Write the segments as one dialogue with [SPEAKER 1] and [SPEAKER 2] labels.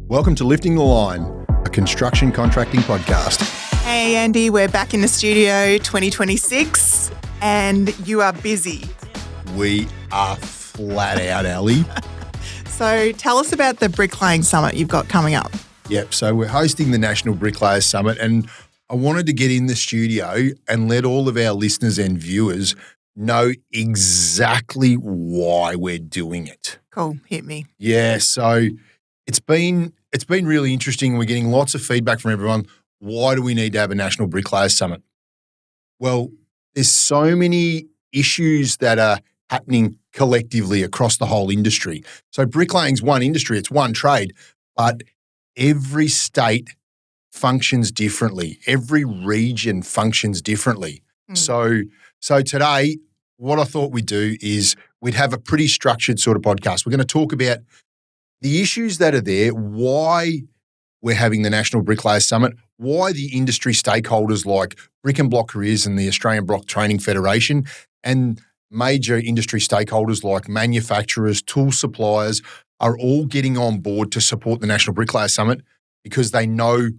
[SPEAKER 1] Welcome to Lifting the Line, a construction contracting podcast.
[SPEAKER 2] Hey Andy, we're back in the studio 2026 and you are busy.
[SPEAKER 1] We are flat out, Ali.
[SPEAKER 2] So tell us about the Bricklaying Summit you've got coming up.
[SPEAKER 1] Yep, so we're hosting the National Bricklayers Summit, and I wanted to get in the studio and let all of our listeners and viewers know exactly why we're doing it.
[SPEAKER 2] Cool, hit me.
[SPEAKER 1] Yeah, so it's been really interesting. We're getting lots of feedback from everyone. Why do we need to have a National Bricklayers Summit? Well, there's so many issues that are happening collectively across the whole industry. So bricklaying's one industry, it's one trade, but every state functions differently. Every region functions differently. So today, what I thought we'd do is we'd have a pretty structured sort of podcast. We're going to talk about the issues that are there, why we're having the National Bricklayers Summit, why the industry stakeholders like Brick and Block Careers and the Australian Block Training Federation and major industry stakeholders like manufacturers, tool suppliers are all getting on board to support the National Bricklayers Summit because they know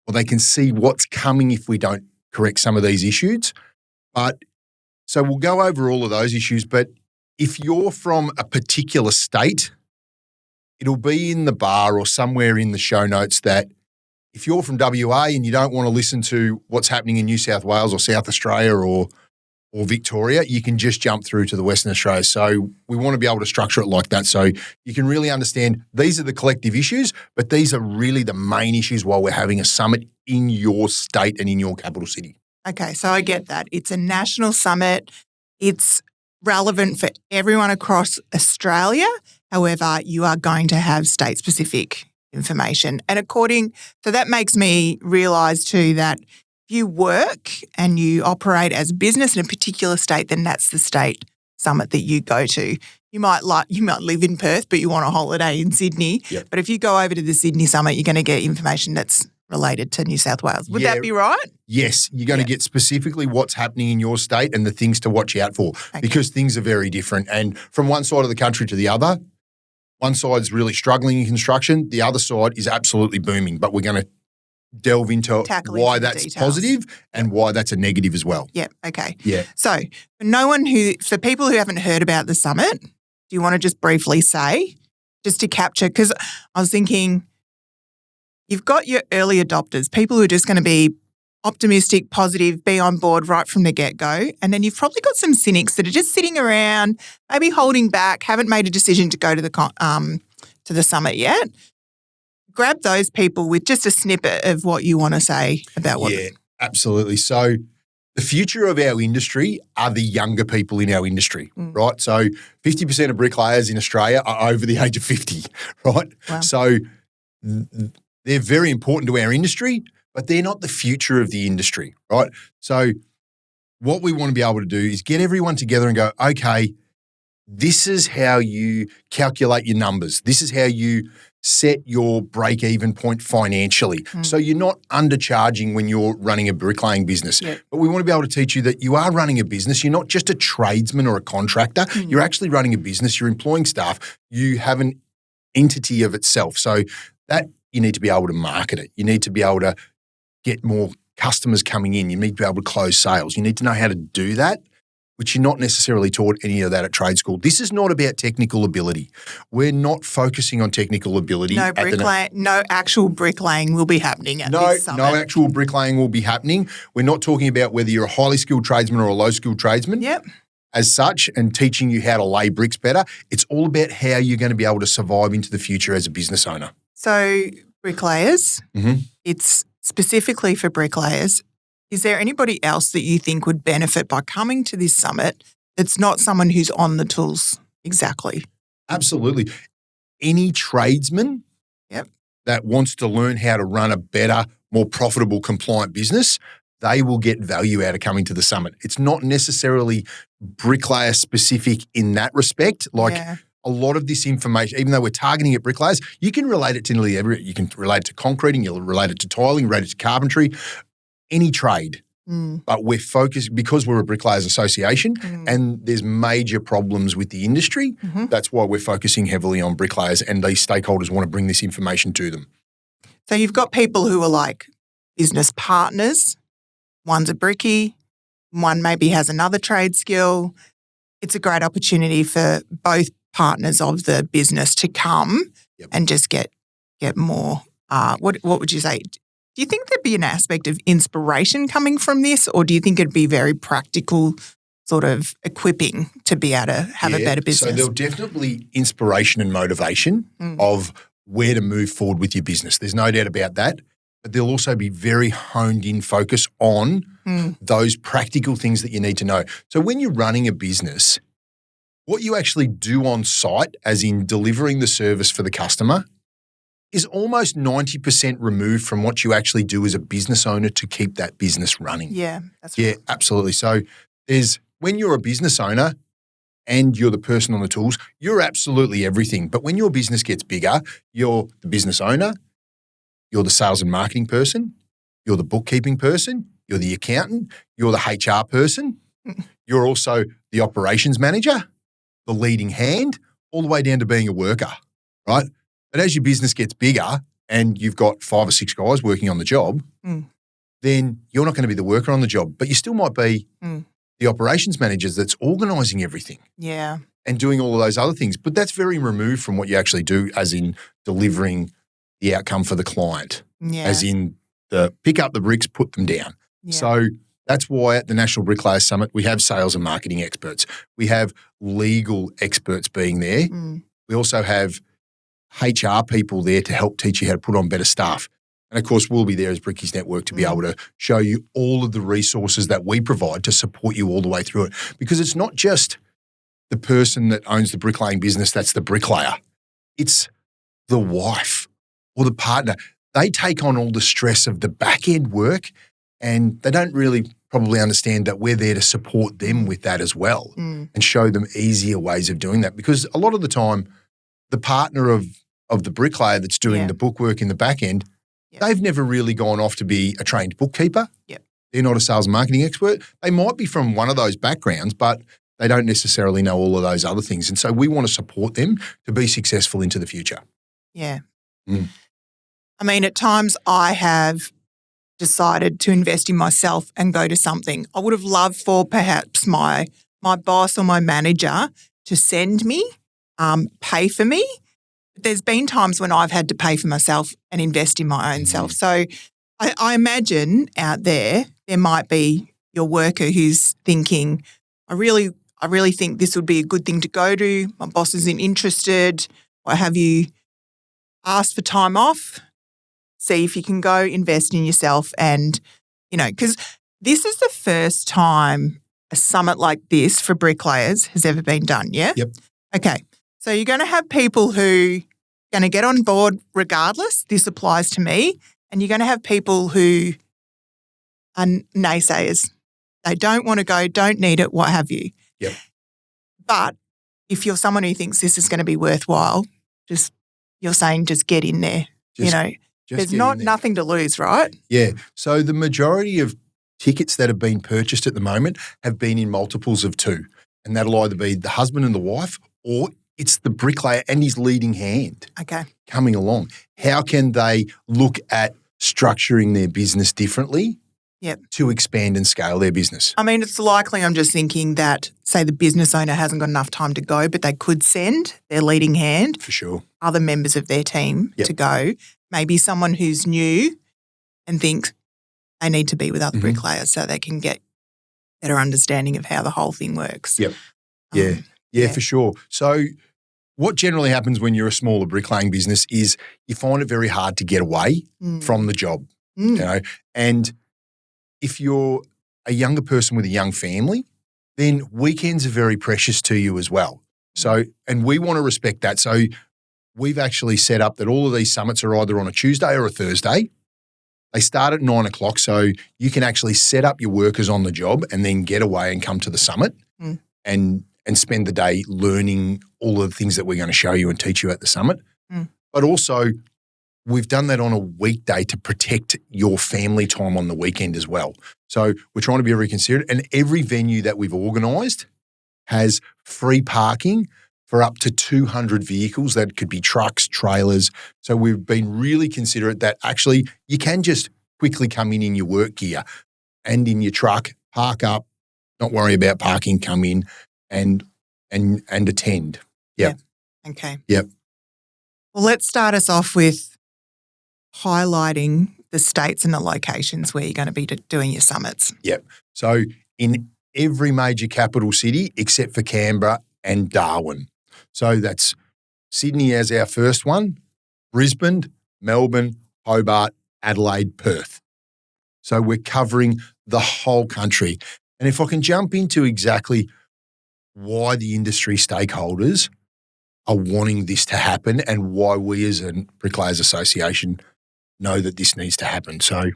[SPEAKER 1] or they can see what's coming if we don't correct some of these issues. So we'll go over all of those issues, but if you're from a particular state, it'll be in the bar or somewhere in the show notes that if you're from WA and you don't want to listen to what's happening in New South Wales or South Australia or Victoria, you can just jump through to the Western Australia. So we want to be able to structure it like that so you can really understand these are the collective issues, but these are really the main issues while we're having a summit in your state and in your capital city.
[SPEAKER 2] Okay, so I get that. It's a national summit. It's relevant for everyone across Australia. However, you are going to have state-specific information. And so that makes me realise too that if you work and you operate as a business in a particular state, then that's the state summit that you go to. You might live in Perth, but you want a holiday in Sydney.
[SPEAKER 1] Yep.
[SPEAKER 2] But if you go over to the Sydney summit, you're going to get information that's related to New South Wales. Would that be right?
[SPEAKER 1] Yes, you're going to get specifically what's happening in your state and the things to watch out for because things are very different. And from one side of the country to the other, one side's really struggling in construction, the other side is absolutely booming. But we're going to delve into why that's
[SPEAKER 2] details.
[SPEAKER 1] Positive and why that's a negative as well.
[SPEAKER 2] Yep, okay.
[SPEAKER 1] Yeah.
[SPEAKER 2] So for people who haven't heard about the summit, do you want to just briefly say, just to capture, because I was thinking, you've got your early adopters, people who are just going to be optimistic, positive, be on board right from the get-go. And then you've probably got some cynics that are just sitting around, maybe holding back, haven't made a decision to go to the summit yet. Grab those people with just a snippet of what you want to say about what.
[SPEAKER 1] Yeah, absolutely. So the future of our industry are the younger people in our industry, right? So 50% of bricklayers in Australia are over the age of 50, right?
[SPEAKER 2] Wow.
[SPEAKER 1] So they're very important to our industry, but they're not the future of the industry, right? So what we want to be able to do is get everyone together and go, okay, this is how you calculate your numbers. This is how you set your break-even point financially. So you're not undercharging when you're running a bricklaying business.
[SPEAKER 2] Yep.
[SPEAKER 1] But we want to be able to teach you that you are running a business. You're not just a tradesman or a contractor. You're actually running a business. You're employing staff. You have an entity of itself. So that you need to be able to market it. You need to be able to get more customers coming in. You need to be able to close sales. You need to know how to do that, which you're not necessarily taught any of that at trade school. This is not about technical ability. We're not focusing on technical ability.
[SPEAKER 2] No actual bricklaying will be happening at this summit.
[SPEAKER 1] No actual bricklaying will be happening. We're not talking about whether you're a highly skilled tradesman or a low skilled tradesman.
[SPEAKER 2] Yep.
[SPEAKER 1] As such, and teaching you how to lay bricks better. It's all about how you're going to be able to survive into the future as a business owner.
[SPEAKER 2] So bricklayers, it's specifically for bricklayers. Is there anybody else that you think would benefit by coming to this summit that's not someone who's on the tools exactly?
[SPEAKER 1] Absolutely. Any tradesman that wants to learn how to run a better, more profitable, compliant business, they will get value out of coming to the summit. It's not necessarily bricklayer specific in that respect. A lot of this information, even though we're targeting at bricklayers, you can relate it to nearly every. You can relate it to concreting, you'll relate it to tiling, relate it to carpentry, any trade. But we're focused, because we're a Bricklayers Association and there's major problems with the industry, that's why we're focusing heavily on bricklayers, and these stakeholders want to bring this information to them.
[SPEAKER 2] So you've got people who are like business partners. One's a brickie, one maybe has another trade skill. It's a great opportunity for both partners of the business to come and just get more. What would you say? Do you think there'd be an aspect of inspiration coming from this, or do you think it'd be very practical sort of equipping to be able to have a better business?
[SPEAKER 1] So there'll definitely inspiration and motivation of where to move forward with your business. There's no doubt about that. But there'll also be very honed in focus on those practical things that you need to know. So when you're running a business, what you actually do on site, as in delivering the service for the customer, is almost 90% removed from what you actually do as a business owner to keep that business running.
[SPEAKER 2] Yeah, that's right.
[SPEAKER 1] Yeah, absolutely. So when you're a business owner and you're the person on the tools, you're absolutely everything. But when your business gets bigger, you're the business owner, you're the sales and marketing person, you're the bookkeeping person, you're the accountant, you're the HR person, you're also the operations manager, the leading hand, all the way down to being a worker, right? But as your business gets bigger and you've got 5 or 6 guys working on the job, then you're not going to be the worker on the job, but you still might be the operations managers that's organising everything.
[SPEAKER 2] Yeah.
[SPEAKER 1] And doing all of those other things. But that's very removed from what you actually do, as in delivering the outcome for the client, as in the pick up the bricks, put them down. Yeah. So that's why at the National Bricklayers Summit, we have sales and marketing experts. We have legal experts being there. We also have HR people there to help teach you how to put on better staff. And of course, we'll be there as Brickies Network to be able to show you all of the resources that we provide to support you all the way through it. Because it's not just the person that owns the bricklaying business that's the bricklayer. It's the wife or the partner. They take on all the stress of the back-end work, and they don't really probably understand that we're there to support them with that as well and show them easier ways of doing that. Because a lot of the time, the partner of the bricklayer that's doing the bookwork in the back end, they've never really gone off to be a trained bookkeeper. They're not a sales and marketing expert. They might be from one of those backgrounds, but they don't necessarily know all of those other things. And so we want to support them to be successful into the future.
[SPEAKER 2] Yeah. I mean, at times I have decided to invest in myself and go to something. I would have loved for perhaps my boss or my manager to send me, pay for me. There's been times when I've had to pay for myself and invest in my own self. So I imagine out there might be your worker who's thinking, I really think this would be a good thing to go to. My boss isn't interested. Or have you asked for time off? See if you can go invest in yourself. And, because this is the first time a summit like this for bricklayers has ever been done, yeah?
[SPEAKER 1] Yep.
[SPEAKER 2] Okay. So you're going to have people who are going to get on board regardless. This applies to me. And you're going to have people who are naysayers. They don't want to go, don't need it, what have you.
[SPEAKER 1] Yep.
[SPEAKER 2] But if you're someone who thinks this is going to be worthwhile, you're saying just get in there. There's nothing to lose, right?
[SPEAKER 1] Yeah. So the majority of tickets that have been purchased at the moment have been in multiples of 2. And that'll either be the husband and the wife, or it's the bricklayer and his leading hand coming along. How can they look at structuring their business differently to expand and scale their business?
[SPEAKER 2] I mean, it's likely, I'm just thinking that, say, the business owner hasn't got enough time to go, but they could send their leading hand,
[SPEAKER 1] for sure,
[SPEAKER 2] other members of their team to go. Maybe someone who's new and thinks they need to be with other bricklayers so they can get better understanding of how the whole thing works.
[SPEAKER 1] Yep. Yeah, for sure. So what generally happens when you're a smaller bricklaying business is you find it very hard to get away from the job, and if you're a younger person with a young family, then weekends are very precious to you as well. So, and we want to respect that. So we've actually set up that all of these summits are either on a Tuesday or a Thursday. They start at 9 o'clock, so you can actually set up your workers on the job and then get away and come to the summit and spend the day learning all of the things that we're going to show you and teach you at the summit. But also, we've done that on a weekday to protect your family time on the weekend as well. So we're trying to be very considerate, and every venue that we've organised has free parking for up to 200 vehicles. That could be trucks, trailers. So we've been really considerate that actually you can just quickly come in your work gear and in your truck, park up, not worry about parking, come in and attend. Yep.
[SPEAKER 2] Yeah. Okay.
[SPEAKER 1] Yep.
[SPEAKER 2] Well, let's start us off with highlighting the states and the locations where you're going to be doing your summits.
[SPEAKER 1] Yep. So in every major capital city except for Canberra and Darwin. So that's Sydney as our first one, Brisbane, Melbourne, Hobart, Adelaide, Perth. So we're covering the whole country. And if I can jump into exactly why the industry stakeholders are wanting this to happen and why we as a Bricklayers Association know that this needs to happen. So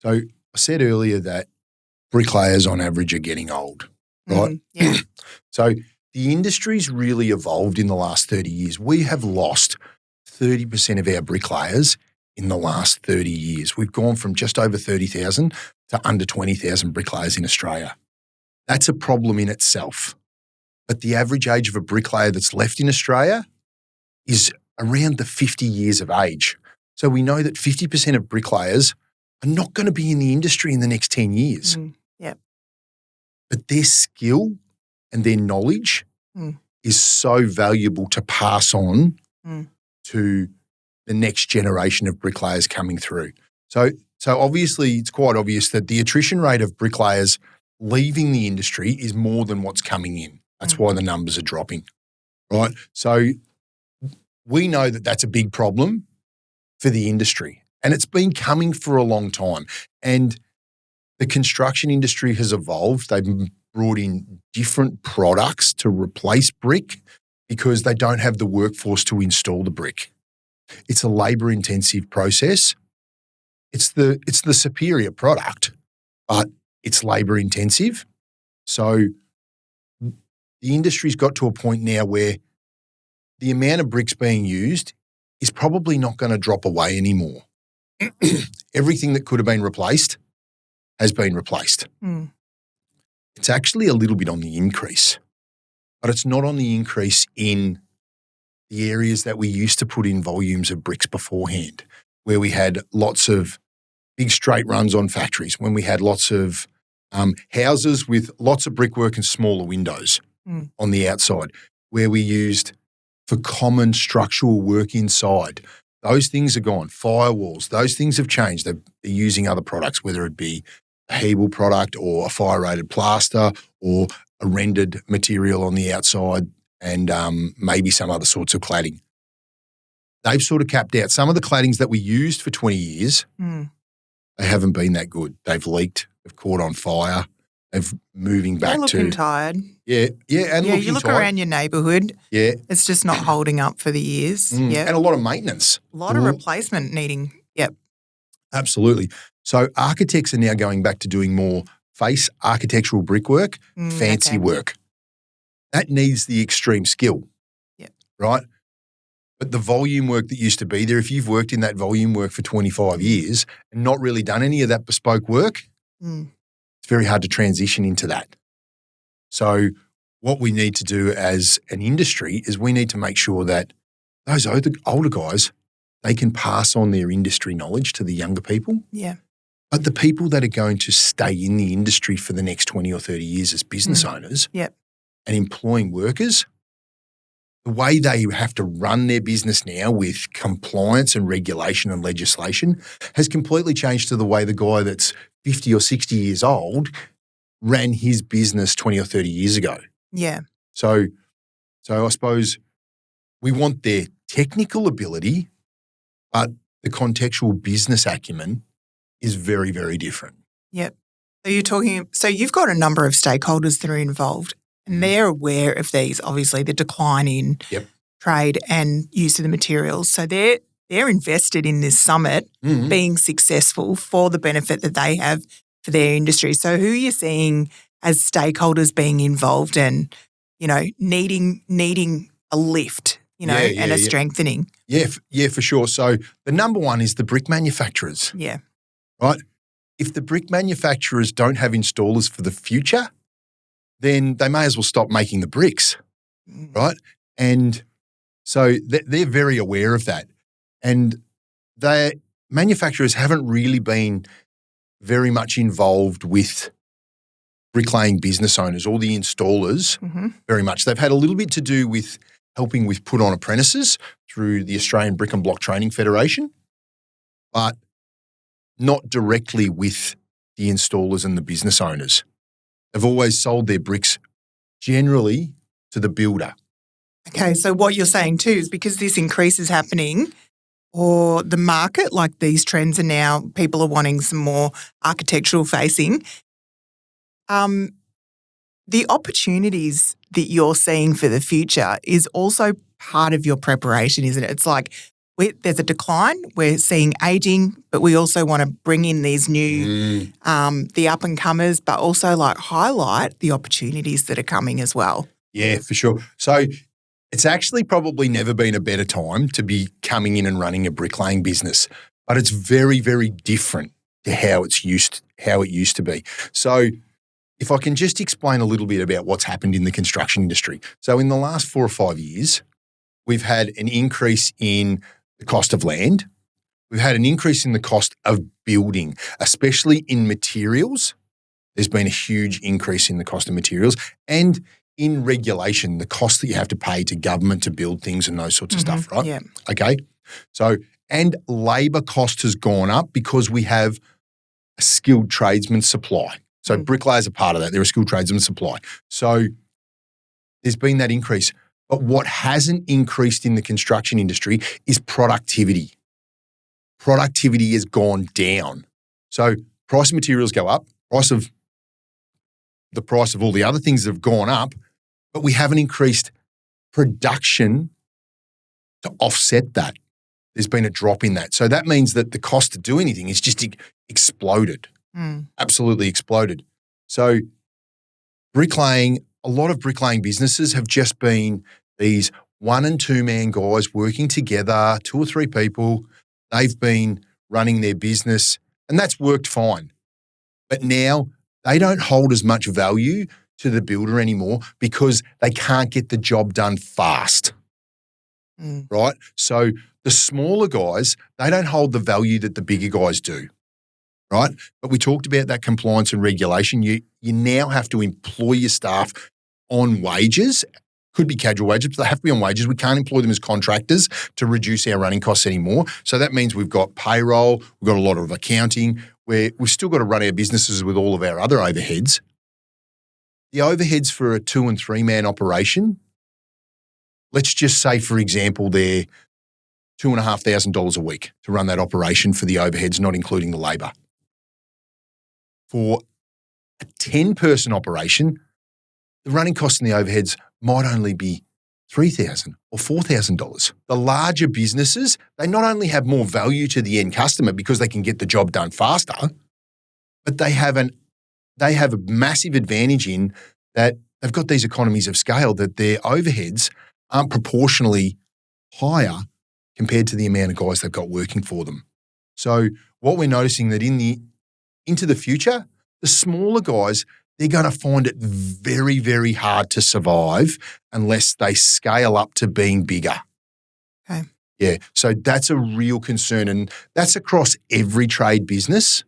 [SPEAKER 1] I said earlier that bricklayers on average are getting old, right?
[SPEAKER 2] Yeah.
[SPEAKER 1] So the industry's really evolved in the last 30 years. We have lost 30% of our bricklayers in the last 30 years. We've gone from just over 30,000 to under 20,000 bricklayers in Australia. That's a problem in itself. But the average age of a bricklayer that's left in Australia is around the 50 years of age. So we know that 50% of bricklayers are not going to be in the industry in the next 10 years.
[SPEAKER 2] Yep.
[SPEAKER 1] But their skill and their knowledge is so valuable to pass on to the next generation of bricklayers coming through. So obviously it's quite obvious that the attrition rate of bricklayers leaving the industry is more than what's coming in. That's why the numbers are dropping, right? So we know that that's a big problem for the industry, and it's been coming for a long time. And the construction industry has evolved. They've brought in different products to replace brick because they don't have the workforce to install the brick. It's a labour-intensive process. It's the superior product, but it's labour-intensive. So the industry's got to a point now where the amount of bricks being used is probably not going to drop away anymore. Everything that could have been replaced has been replaced. It's actually a little bit on the increase, but it's not on the increase in the areas that we used to put in volumes of bricks beforehand, where we had lots of big straight runs on factories, when we had lots of houses with lots of brickwork and smaller windows on the outside, where we used for common structural work inside. Those things are gone. Firewalls, those things have changed. They're using other products, whether it be a Hebel product or a fire-rated plaster or a rendered material on the outside and maybe some other sorts of cladding. They've sort of capped out. Some of the claddings that we used for 20 years, they haven't been that good. They've leaked, they've caught on fire, they've moving back
[SPEAKER 2] They're looking tired.
[SPEAKER 1] Yeah, and looking
[SPEAKER 2] you look
[SPEAKER 1] tired.
[SPEAKER 2] around your neighbourhood.
[SPEAKER 1] Yeah.
[SPEAKER 2] It's just not holding up for the years. Yeah.
[SPEAKER 1] And a lot of maintenance.
[SPEAKER 2] A lot of replacement needing. Yep.
[SPEAKER 1] Absolutely. So architects are now going back to doing more face architectural brickwork, fancy work. That needs the extreme skill.
[SPEAKER 2] Yep.
[SPEAKER 1] Right? But the volume work that used to be there, if you've worked in that volume work for 25 years and not really done any of that bespoke work, it's very hard to transition into that. So what we need to do as an industry is we need to make sure that those older guys, they can pass on their industry knowledge to the younger people.
[SPEAKER 2] Yeah.
[SPEAKER 1] But the people that are going to stay in the industry for the next 20 or 30 years as business owners and employing workers, the way they have to run their business now with compliance and regulation and legislation has completely changed to the way the guy that's 50 or 60 years old ran his business 20 or 30 years ago.
[SPEAKER 2] Yeah.
[SPEAKER 1] So I suppose we want their technical ability, but the contextual business acumen is very, very different.
[SPEAKER 2] Yep. So you've got a number of stakeholders that are involved and they're aware of these, obviously, the decline in trade and use of the materials. So they're invested in this summit being successful for the benefit that they have for their industry. So who are you seeing as stakeholders being involved and, needing a lift, and a strengthening?
[SPEAKER 1] Yeah, for sure. So the number one is the brick manufacturers.
[SPEAKER 2] Yeah.
[SPEAKER 1] Right? If the brick manufacturers don't have installers for the future, then they may as well stop making the bricks, right? And so they're very aware of that. And manufacturers haven't really been very much involved with bricklaying business owners or the installers very much. They've had a little bit to do with helping with put on apprentices through the Australian Brick and Block Training Federation, but not directly with the installers and the business owners. They've always sold their bricks generally to the builder.
[SPEAKER 2] Okay, so what you're saying too is because this increase is happening, or the market, like these trends are now, people are wanting some more architectural facing. The opportunities that you're seeing for the future is also part of your preparation, isn't it? It's like there's a decline, we're seeing ageing, but we also want to bring in these new, the up and comers, but also like highlight the opportunities that are coming as well.
[SPEAKER 1] Yeah, for sure. So it's actually probably never been a better time to be coming in and running a bricklaying business, but it's very, very different to how it used to be. So if I can just explain a little bit about what's happened in the construction industry. So in the last 4 or 5 years, we've had an increase in the cost of land. We've had an increase in the cost of building, especially in materials. There's been a huge increase in the cost of materials and in regulation, the cost that you have to pay to government to build things and those sorts of stuff, right?
[SPEAKER 2] Yeah.
[SPEAKER 1] Okay. So, and labour cost has gone up because we have a skilled tradesman supply. So bricklayers are part of that. They're a skilled tradesman supply. So there's been that increase. But what hasn't increased in the construction industry is productivity. Productivity has gone down. So price of materials go up, the price of all the other things have gone up, but we haven't increased production to offset that. There's been a drop in that. So that means that the cost to do anything is just exploded, absolutely exploded. So bricklaying, a lot of bricklaying businesses have just been these 1 and 2 man guys working together, 2 or 3 people. They've been running their business and that's worked fine. But now they don't hold as much value to the builder anymore because they can't get the job done fast, right? So the smaller guys, they don't hold the value that the bigger guys do, right? But we talked about that compliance and regulation. You now have to employ your staff on wages. Could be casual wages, but they have to be on wages. We can't employ them as contractors to reduce our running costs anymore. So that means we've got payroll, we've got a lot of accounting, where we've still got to run our businesses with all of our other overheads. The overheads for a 2 and 3 man operation, let's just say, for example, they're $2,500 a week to run that operation for the overheads, not including the labour. For a 10-person operation, the running costs and the overheads might only be $3,000 or $4,000. The larger businesses, they not only have more value to the end customer because they can get the job done faster, but they have a massive advantage in that they've got these economies of scale that their overheads aren't proportionally higher compared to the amount of guys they've got working for them. So what we're noticing that into the future, the smaller guys, they're going to find it very, very hard to survive unless they scale up to being bigger.
[SPEAKER 2] Okay.
[SPEAKER 1] Yeah. So that's a real concern. And that's across every trade business,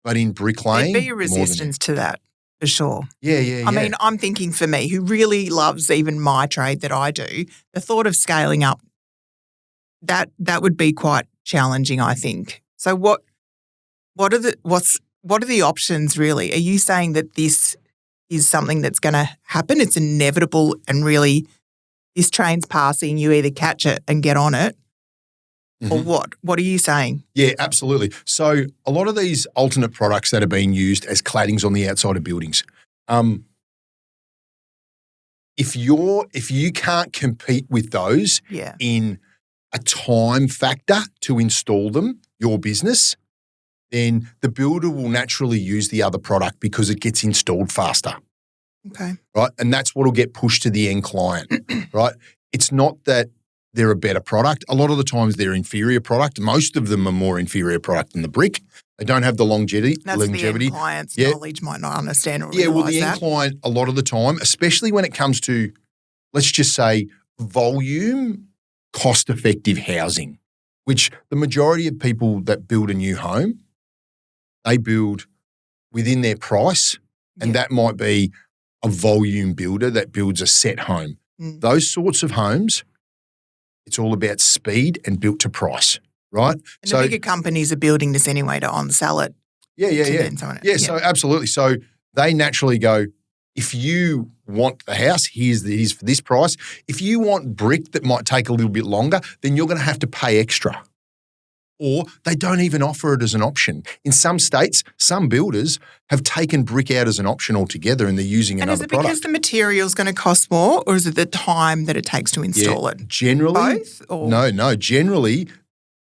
[SPEAKER 1] but in bricklaying.
[SPEAKER 2] There'd be a resistance to that for sure.
[SPEAKER 1] Yeah.
[SPEAKER 2] I mean, I'm thinking for me, who really loves even my trade that I do, the thought of scaling up, that would be quite challenging, I think. So what are the options really? Are you saying that this is something that's going to happen? It's inevitable and really this train's passing, you either catch it and get on it or what? What are you saying?
[SPEAKER 1] Yeah, absolutely. So a lot of these alternate products that are being used as claddings on the outside of buildings, if you can't compete with those in a time factor to install them, your business, then the builder will naturally use the other product because it gets installed faster.
[SPEAKER 2] Okay.
[SPEAKER 1] Right? And that's what will get pushed to the end client, right? It's not that they're a better product. A lot of the times they're inferior product. Most of them are more inferior product than the brick. They don't have the longevity.
[SPEAKER 2] That's the end client's knowledge might not understand or realise
[SPEAKER 1] the end client, a lot of the time, especially when it comes to, let's just say, volume, cost-effective housing, which the majority of people that build a new home, they build within their price, and that might be a volume builder that builds a set home. Those sorts of homes, it's all about speed and built to price, right?
[SPEAKER 2] And the bigger companies are building this anyway to on-sell it.
[SPEAKER 1] Yeah, so absolutely. So they naturally go, if you want the house, here's for this price. If you want brick that might take a little bit longer, then you're going to have to pay extra. Or they don't even offer it as an option. In some states, some builders have taken brick out as an option altogether and they're using another product.
[SPEAKER 2] And is it because the material's going to cost more, or is it the time that it takes to install it?
[SPEAKER 1] Generally,
[SPEAKER 2] both? Or?
[SPEAKER 1] No. Generally,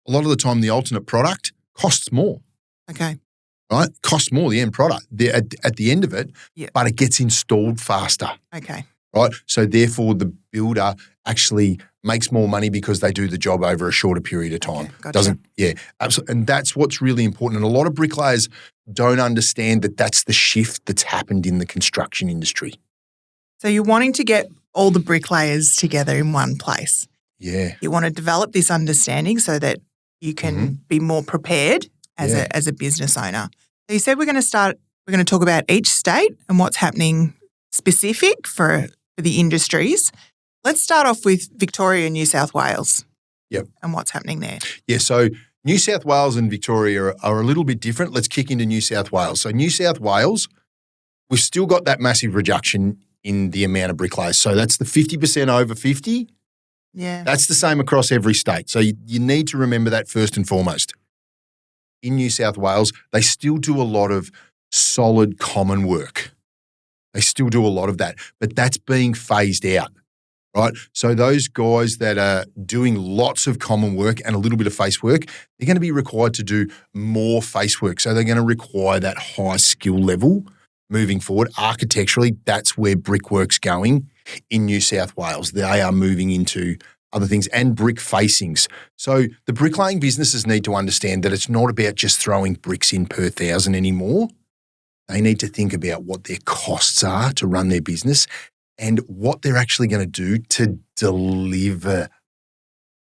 [SPEAKER 1] a lot of the time the alternate product costs more.
[SPEAKER 2] Okay.
[SPEAKER 1] Right? Costs more, the end product at the end of it, but it gets installed faster.
[SPEAKER 2] Okay.
[SPEAKER 1] Right? So therefore the builder actually makes more money because they do the job over a shorter period of time.
[SPEAKER 2] Okay, gotcha.
[SPEAKER 1] Absolutely. And that's what's really important. And a lot of bricklayers don't understand that that's the shift that's happened in the construction industry.
[SPEAKER 2] So you're wanting to get all the bricklayers together in one place.
[SPEAKER 1] Yeah.
[SPEAKER 2] You want to develop this understanding so that you can be more prepared as a business owner. So you said we're going to talk about each state and what's happening specific for the industries. Let's start off with Victoria and New South Wales.
[SPEAKER 1] Yep.
[SPEAKER 2] And what's happening there.
[SPEAKER 1] Yeah, so New South Wales and Victoria are a little bit different. Let's kick into New South Wales. So New South Wales, we've still got that massive reduction in the amount of bricklayers. So that's the 50% over 50.
[SPEAKER 2] Yeah.
[SPEAKER 1] That's the same across every state. So you need to remember that first and foremost. In New South Wales, they still do a lot of solid common work. They still do a lot of that, but that's being phased out, right? So those guys that are doing lots of common work and a little bit of face work, they're going to be required to do more face work. So they're going to require that high skill level moving forward. Architecturally, that's where brickwork's going in New South Wales. They are moving into other things and brick facings. So the bricklaying businesses need to understand that it's not about just throwing bricks in per thousand anymore. They need to think about what their costs are to run their business and what they're actually going to do to deliver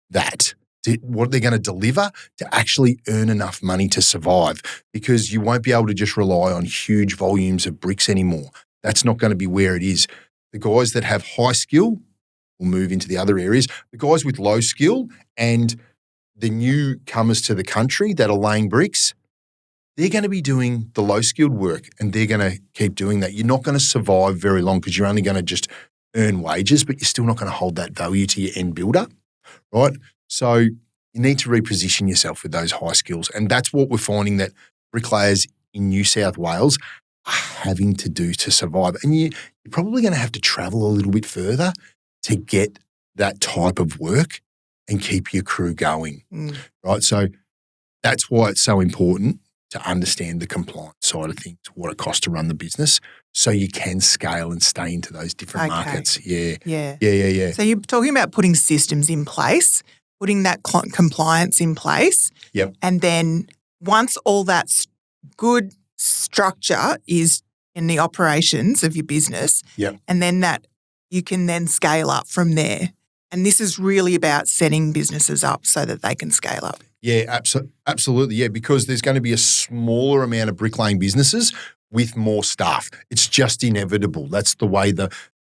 [SPEAKER 1] that, what they're going to deliver to actually earn enough money to survive, because you won't be able to just rely on huge volumes of bricks anymore. That's not going to be where it is. The guys that have high skill will move into the other areas. The guys with low skill and the newcomers to the country that are laying bricks, they're going to be doing the low-skilled work and they're going to keep doing that. You're not going to survive very long because you're only going to just earn wages, but you're still not going to hold that value to your end builder, right? So you need to reposition yourself with those high skills. And that's what we're finding that bricklayers in New South Wales are having to do to survive. And you're probably going to have to travel a little bit further to get that type of work and keep your crew going, right? So that's why it's so important to understand the compliance side of things, what it costs to run the business, so you can scale and stay into those different markets. Yeah.
[SPEAKER 2] So you're talking about putting systems in place, putting that compliance in place.
[SPEAKER 1] Yep.
[SPEAKER 2] And then once all that good structure is in the operations of your business, and then that you can then scale up from there. And this is really about setting businesses up so that they can scale up.
[SPEAKER 1] Yeah, absolutely. Yeah, because there's going to be a smaller amount of bricklaying businesses with more staff. It's just inevitable. That's the way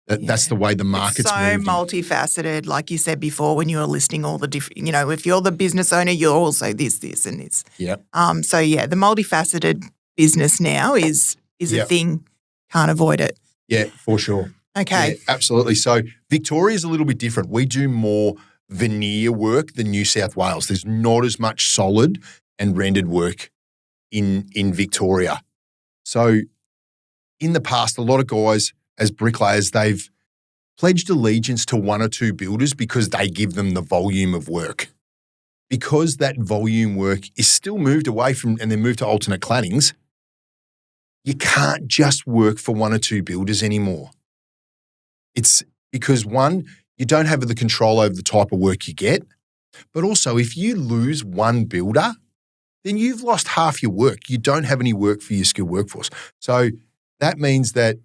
[SPEAKER 1] that's the way the market's
[SPEAKER 2] so
[SPEAKER 1] moving.
[SPEAKER 2] Multifaceted, like you said before, when you were listing all the different, if you're the business owner, you're also this, and this.
[SPEAKER 1] Yeah.
[SPEAKER 2] So the multifaceted business now is a thing. Can't avoid it.
[SPEAKER 1] Yeah, for sure.
[SPEAKER 2] Okay.
[SPEAKER 1] Yeah, absolutely. So Victoria's a little bit different. We do more veneer work than New South Wales. There's not as much solid and rendered work in Victoria. So in the past, a lot of guys as bricklayers, they've pledged allegiance to one or two builders because they give them the volume of work. Because that volume work is still moved away from and then moved to alternate claddings, you can't just work for one or two builders anymore. It's because, one, you don't have the control over the type of work you get, but also if you lose one builder, then you've lost half your work. You don't have any work for your skilled workforce. So that means that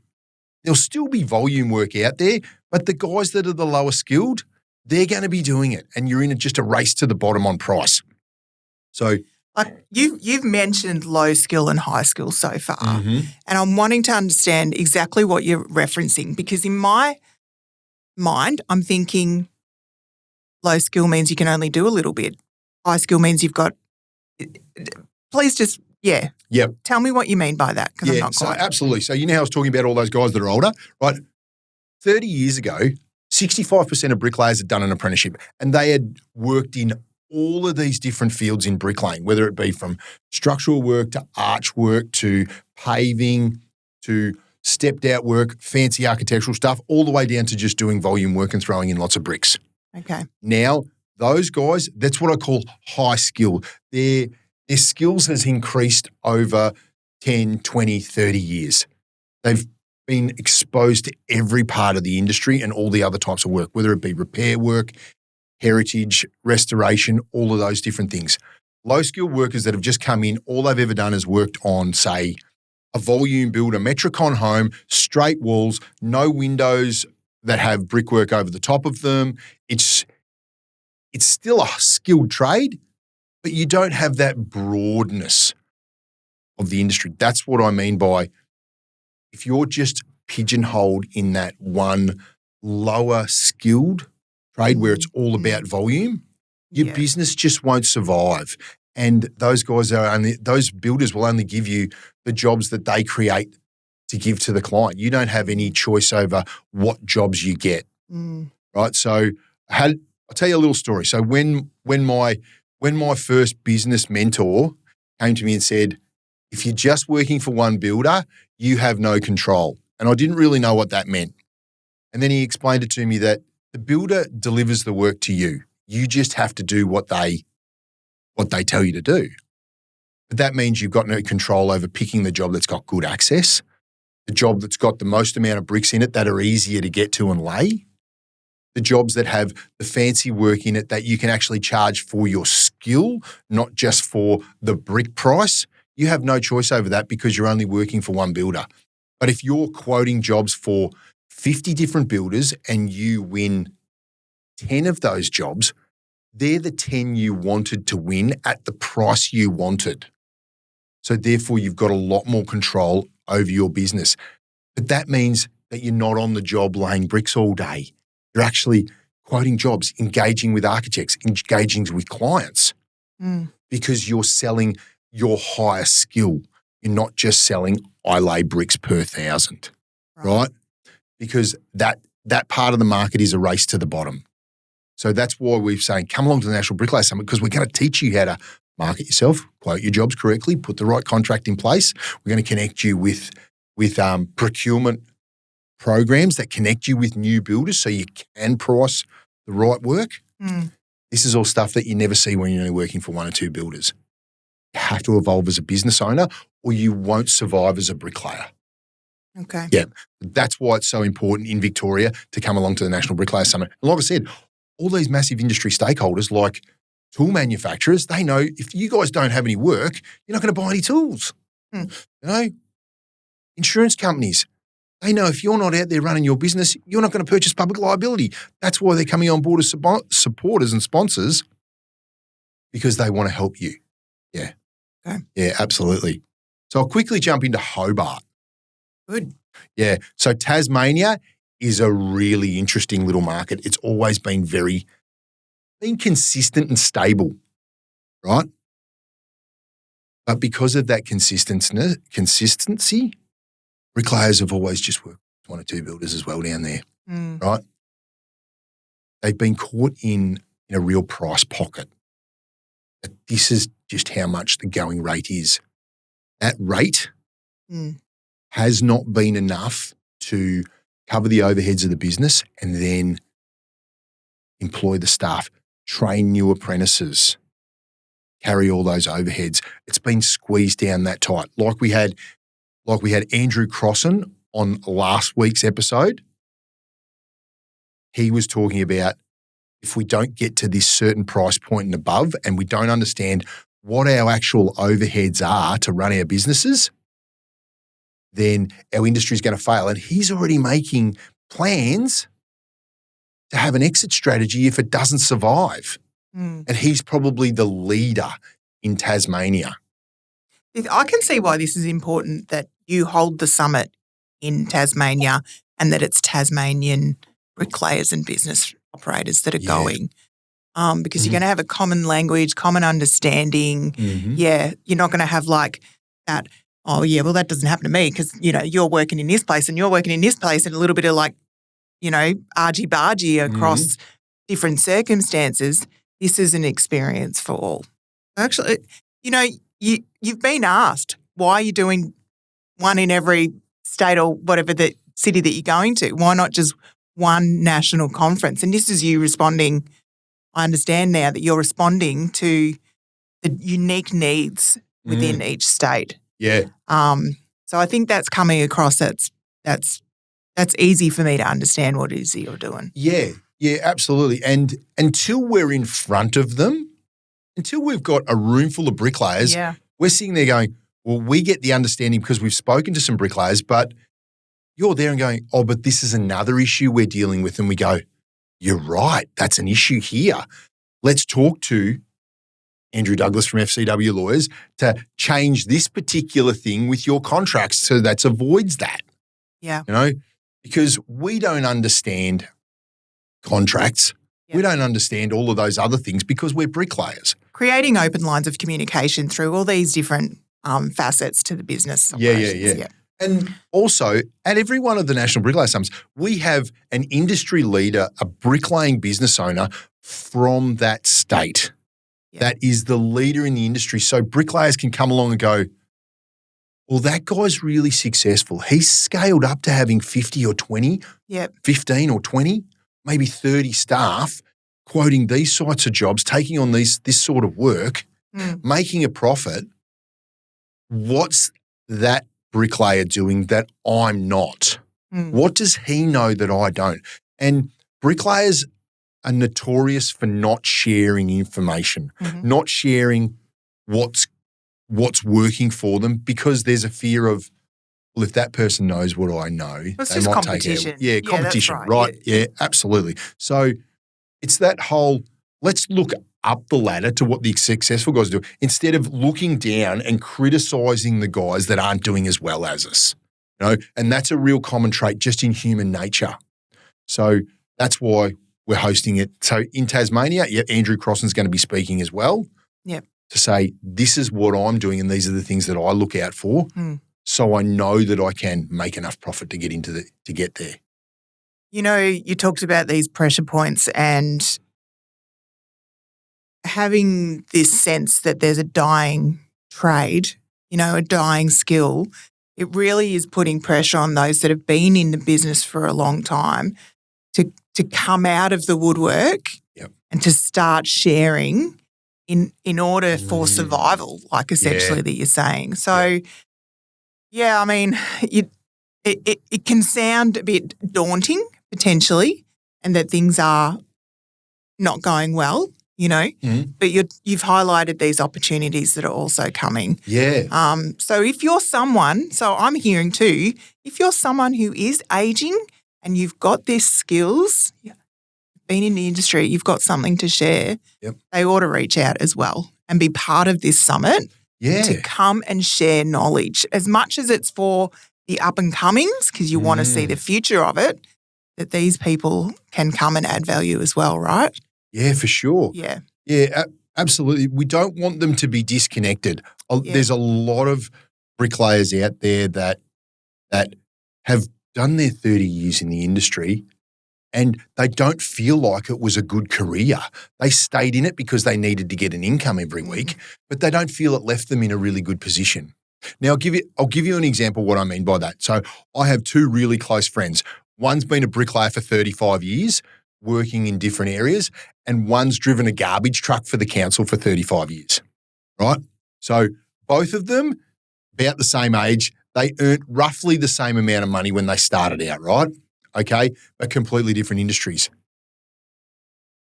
[SPEAKER 1] there'll still be volume work out there, but the guys that are the lower skilled, they're going to be doing it, and you're in just a race to the bottom on price. So,
[SPEAKER 2] like you've mentioned low skill and high skill so far, and I'm wanting to understand exactly what you're referencing, because in my mind, I'm thinking low skill means you can only do a little bit. High skill means you've got. Please just tell me what you mean by that, because I'm not quite.
[SPEAKER 1] Absolutely. So you know how I was talking about all those guys that are older, right? 30 years ago, 65% of bricklayers had done an apprenticeship, and they had worked in all of these different fields in bricklaying, whether it be from structural work to arch work to paving to stepped out work, fancy architectural stuff, all the way down to just doing volume work and throwing in lots of bricks.
[SPEAKER 2] Okay.
[SPEAKER 1] Now, those guys, that's what I call high skill. Their skills has increased over 10, 20, 30 years. They've been exposed to every part of the industry and all the other types of work, whether it be repair work, heritage, restoration, all of those different things. Low-skilled workers that have just come in, all they've ever done is worked on, say, a volume build, a Metricon home, straight walls, no windows that have brickwork over the top of them. It's still a skilled trade, but you don't have that broadness of the industry. That's what I mean by if you're just pigeonholed in that one lower skilled trade where it's all about volume, your business just won't survive. And those builders will only give you the jobs that they create to give to the client. You don't have any choice over what jobs you get, right? So I'll tell you a little story. So when my first business mentor came to me and said, if you're just working for one builder, you have no control. And I didn't really know what that meant. And then he explained it to me that the builder delivers the work to you. You just have to do what they tell you to do. But that means you've got no control over picking the job that's got good access, the job that's got the most amount of bricks in it that are easier to get to and lay, the jobs that have the fancy work in it that you can actually charge for your skill, not just for the brick price. You have no choice over that because you're only working for one builder. But if you're quoting jobs for 50 different builders and you win 10 of those jobs, they're the 10 you wanted to win at the price you wanted. So therefore, you've got a lot more control over your business. But that means that you're not on the job laying bricks all day. You're actually quoting jobs, engaging with architects, engaging with clients because you're selling your higher skill. You're not just selling, I lay bricks per 1,000, right? Because that part of the market is a race to the bottom. So that's why we're saying, come along to the National Bricklayers Summit because we're going to teach you how to market yourself, quote your jobs correctly, put the right contract in place. We're going to connect you with procurement programs that connect you with new builders so you can price the right work. This is all stuff that you never see when you're only working for one or two builders. You have to evolve as a business owner or you won't survive as a bricklayer.
[SPEAKER 2] Okay.
[SPEAKER 1] Yeah. That's why it's so important in Victoria to come along to the National Bricklayers Summit. And like I said, all these massive industry stakeholders like tool manufacturers, they know if you guys don't have any work, you're not going to buy any tools. You know, insurance companies, they know if you're not out there running your business, you're not going to purchase public liability. That's why they're coming on board as supporters and sponsors because they want to help you. Yeah.
[SPEAKER 2] Okay.
[SPEAKER 1] Yeah, absolutely. So I'll quickly jump into Hobart.
[SPEAKER 2] Good.
[SPEAKER 1] Yeah. So Tasmania is a really interesting little market. It's always been consistent and stable, right? But because of that consistency, bricklayers have always just worked with one or two builders as well down there, right? They've been caught in a real price pocket. But this is just how much the going rate is. That rate has not been enough to cover the overheads of the business and then employ the staff, train new apprentices, carry all those overheads. It's been squeezed down that tight. Like we had Andrew Crossan on last week's episode. He was talking about if we don't get to this certain price point and above and we don't understand what our actual overheads are to run our businesses, then our industry is going to fail. And he's already making plans to have an exit strategy if it doesn't survive.
[SPEAKER 2] Mm.
[SPEAKER 1] And he's probably the leader in Tasmania.
[SPEAKER 2] I can see why this is important that you hold the summit in Tasmania and that it's Tasmanian bricklayers and business operators that are going. Because you're going to have a common language, common understanding. Yeah, you're not going to have like that, oh, yeah, well, that doesn't happen to me because, you're working in this place and you're working in this place, and a little bit of like, argy-bargy across different circumstances. This is an experience for all. Actually, you've been asked, why are you doing one in every state or whatever the city that you're going to? Why not just one national conference? And this is you responding. I understand now that you're responding to the unique needs within each state.
[SPEAKER 1] Yeah.
[SPEAKER 2] So I think that's coming across. That's easy for me to understand what it is that you're doing.
[SPEAKER 1] Yeah, absolutely. And until we're in front of them, until we've got a room full of bricklayers, we're sitting there going, well, we get the understanding because we've spoken to some bricklayers, but you're there and going, oh, but this is another issue we're dealing with. And we go, you're right, that's an issue here. Let's talk to Andrew Douglas from FCW Lawyers to change this particular thing with your contracts so that avoids that.
[SPEAKER 2] Yeah.
[SPEAKER 1] Because we don't understand contracts. Yeah. We don't understand all of those other things because we're bricklayers.
[SPEAKER 2] Creating open lines of communication through all these different facets to the business operations.
[SPEAKER 1] Yeah. And also, at every one of the National Bricklayers Summits, we have an industry leader, a bricklaying business owner from that state that is the leader in the industry. So bricklayers can come along and go, well, that guy's really successful. He's scaled up to having 50 or 20, 15 or 20, maybe 30 staff, quoting these sorts of jobs, taking on this sort of work, making a profit. What's that bricklayer doing that I'm not? What does he know that I don't? And bricklayers are notorious for not sharing information, not sharing what's working for them because there's a fear of, well, if that person knows what I know,
[SPEAKER 2] it's
[SPEAKER 1] they
[SPEAKER 2] just
[SPEAKER 1] might
[SPEAKER 2] competition.
[SPEAKER 1] take it. Yeah, competition,
[SPEAKER 2] that's right.
[SPEAKER 1] Yeah, absolutely. So it's that whole, let's look up the ladder to what the successful guys do instead of looking down and criticising the guys that aren't doing as well as us. And that's a real common trait just in human nature. So that's why we're hosting it. So in Tasmania, Andrew Crossan's going to be speaking as well.
[SPEAKER 2] Yep.
[SPEAKER 1] To say, this is what I'm doing and these are the things that I look out for so I know that I can make enough profit to get there.
[SPEAKER 2] You talked about these pressure points and having this sense that there's a dying trade, a dying skill. It really is putting pressure on those that have been in the business for a long time to come out of the woodwork and to start sharing in order for survival, like essentially that you're saying. So, I mean, it can sound a bit daunting potentially and that things are not going well, but you've highlighted these opportunities that are also coming.
[SPEAKER 1] Yeah.
[SPEAKER 2] So if you're someone, so I'm hearing too, if you're someone who is aging and you've got these skills, been in the industry, you've got something to share, they ought to reach out as well and be part of this summit to come and share knowledge as much as it's for the up and comings because you want to see the future of it, that these people can come and add value as well, right?
[SPEAKER 1] Yeah, for sure.
[SPEAKER 2] Yeah,
[SPEAKER 1] absolutely. We don't want them to be disconnected. There's a lot of bricklayers out there that have done their 30 years in the industry and they don't feel like it was a good career. They stayed in it because they needed to get an income every week, but they don't feel it left them in a really good position. Now, I'll give you an example of what I mean by that. So I have two really close friends. One's been a bricklayer for 35 years, working in different areas, and one's driven a garbage truck for the council for 35 years, right? So both of them, about the same age, they earned roughly the same amount of money when they started out, right? Okay, but completely different industries.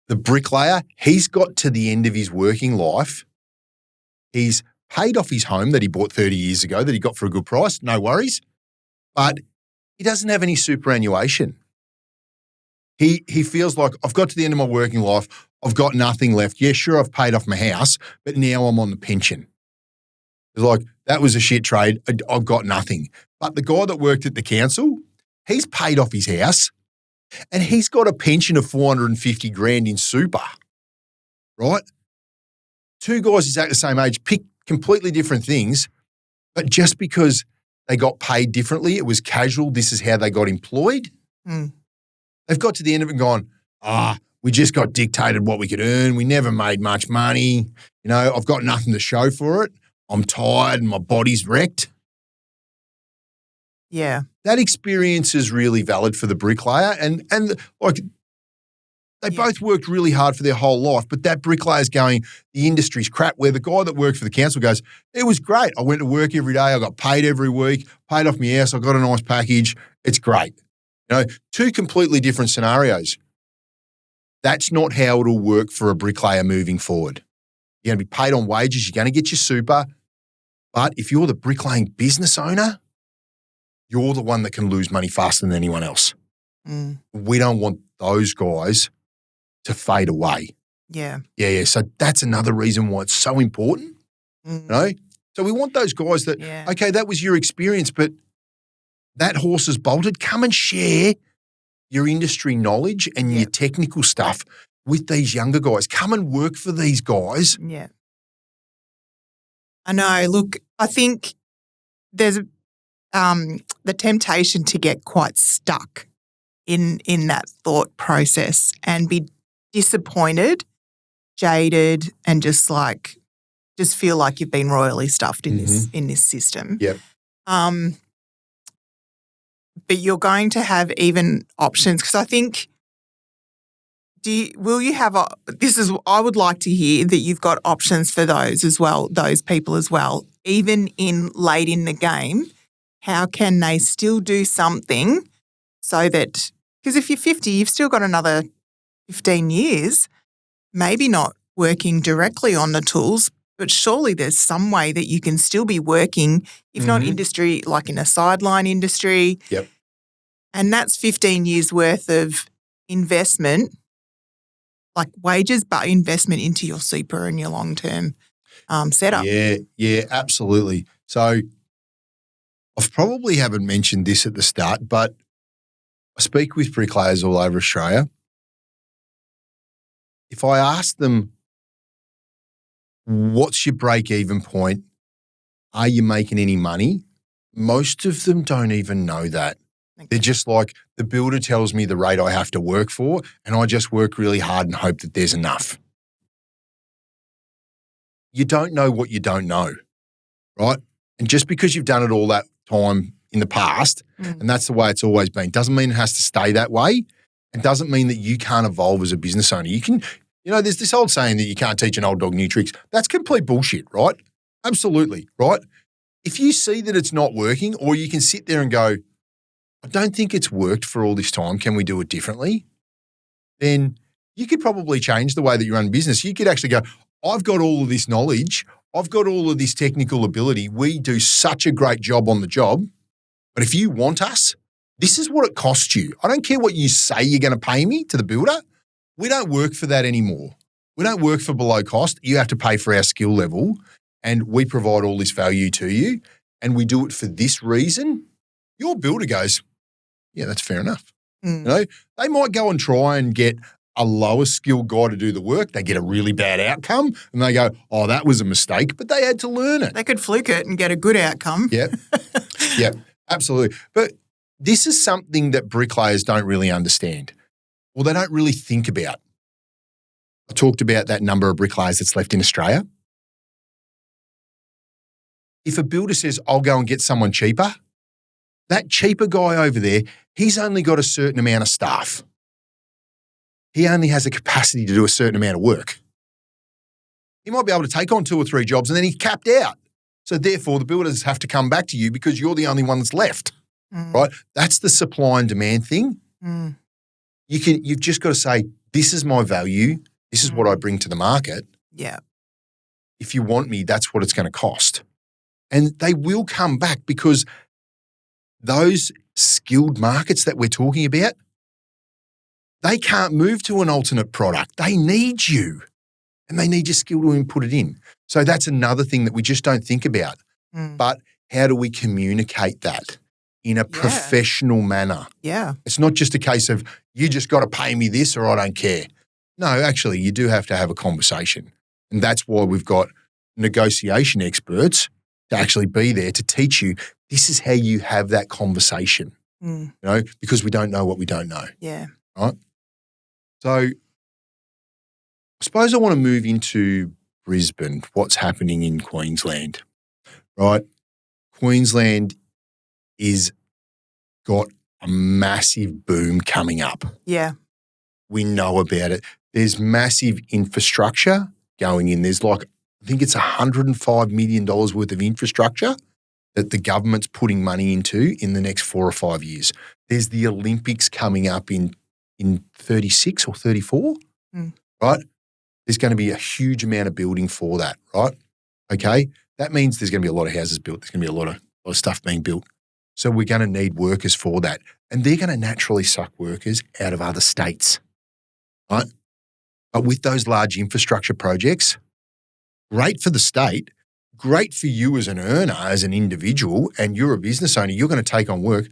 [SPEAKER 1] The bricklayer, he's got to the end of his working life. He's paid off his home that he bought 30 years ago that he got for a good price, no worries, but he doesn't have any superannuation. He feels like, I've got to the end of my working life, I've got nothing left. Yeah, sure, I've paid off my house, but now I'm on the pension. It's like, that was a shit trade. I've got nothing. But the guy that worked at the council, he's paid off his house and he's got a pension of 450 grand in super, right? Two guys exactly the same age, pick completely different things, but just because they got paid differently, it was casual, this is how they got employed. They've got to the end of it and gone, we just got dictated what we could earn. We never made much money. You know, I've got nothing to show for it. I'm tired and my body's wrecked.
[SPEAKER 2] Yeah.
[SPEAKER 1] That experience is really valid for the bricklayer. And like, they both worked really hard for their whole life, but that bricklayer's going, the industry's crap, where the guy that worked for the council goes, it was great. I went to work every day. I got paid every week, paid off my house. I got a nice package. It's great. You know, two completely different scenarios. That's not how it'll work for a bricklayer moving forward. You're going to be paid on wages. You're going to get your super. But if you're the bricklaying business owner, you're the one that can lose money faster than anyone else. We don't want those guys to fade away.
[SPEAKER 2] Yeah.
[SPEAKER 1] Yeah. So that's another reason why it's so important. You know? So we want those guys that, okay, that was your experience, but that horse has bolted. Come and share your industry knowledge and your technical stuff with these younger guys. Come and work for these guys.
[SPEAKER 2] Yeah. I know. Look, I think there's the temptation to get quite stuck in that thought process and be disappointed, jaded, and just feel like you've been royally stuffed in this system.
[SPEAKER 1] Yeah.
[SPEAKER 2] But you're going to have even options, because I think, will you have I would like to hear that you've got options for those as well, those people as well, even late in the game. How can they still do something so that, because if you're 50, you've still got another 15 years, maybe not working directly on the tools, but surely there's some way that you can still be working, if not industry, like in a sideline industry.
[SPEAKER 1] Yep.
[SPEAKER 2] And that's 15 years worth of investment, like wages, but investment into your super and your long-term setup.
[SPEAKER 1] Yeah, absolutely. So I probably haven't mentioned this at the start, but I speak with bricklayers all over Australia. If I ask them, what's your break-even point? Are you making any money? Most of them don't even know that. Okay. They're just like, the builder tells me the rate I have to work for, and I just work really hard and hope that there's enough. You don't know what you don't know, right? And just because you've done it all that time in the past, and that's the way it's always been, doesn't mean it has to stay that way. It doesn't mean that you can't evolve as a business owner. You can, there's this old saying that you can't teach an old dog new tricks. That's complete bullshit, right? Absolutely, right? If you see that it's not working, or you can sit there and go, I don't think it's worked for all this time, can we do it differently? Then you could probably change the way that you run business. You could actually go, I've got all of this knowledge, I've got all of this technical ability, we do such a great job on the job, but if you want us, this is what it costs you. I don't care what you say you're going to pay me to the builder. We don't work for that anymore. We don't work for below cost. You have to pay for our skill level, and we provide all this value to you, and we do it for this reason. Your builder goes, yeah, that's fair enough. They might go and try and get a lower skilled guy to do the work. They get a really bad outcome and they go, oh, that was a mistake, but they had to learn it.
[SPEAKER 2] They could fluke it and get a good outcome.
[SPEAKER 1] Yep, absolutely. But this is something that bricklayers don't really understand, or they don't really think about. I talked about that number of bricklayers that's left in Australia. If a builder says, I'll go and get someone cheaper, that cheaper guy over there, he's only got a certain amount of staff. He only has a capacity to do a certain amount of work. He might be able to take on 2 or 3 jobs and then he's capped out. So therefore, the builders have to come back to you because you're the only one that's left, right? That's the supply and demand thing. You've just got to say, this is my value. This is what I bring to the market.
[SPEAKER 2] Yeah.
[SPEAKER 1] If you want me, that's what it's going to cost. And they will come back, because those skilled markets that we're talking about, They can't move to an alternate product. They need you and they need your skill to input it in. So that's another thing that we just don't think about. But how do we communicate that in a professional manner?
[SPEAKER 2] Yeah.
[SPEAKER 1] It's not just a case of you just got to pay me this or I don't care. No, actually, you do have to have a conversation. And that's why we've got negotiation experts to actually be there to teach you this is how you have that conversation, because we don't know what we don't know.
[SPEAKER 2] Yeah.
[SPEAKER 1] Right? So I suppose I want to move into Brisbane, what's happening in Queensland, right? Queensland is got a massive boom coming up.
[SPEAKER 2] Yeah.
[SPEAKER 1] We know about it. There's massive infrastructure going in. There's I think it's $105 million worth of infrastructure that the government's putting money into in the next 4 or 5 years. There's the Olympics coming up in 36 or 34, right? There's going to be a huge amount of building for that, right? Okay? That means there's going to be a lot of houses built. There's going to be a lot of stuff being built. So we're going to need workers for that. And they're going to naturally suck workers out of other states, right? But with those large infrastructure projects, great for the state, great for you as an earner, as an individual, and you're a business owner, you're going to take on work,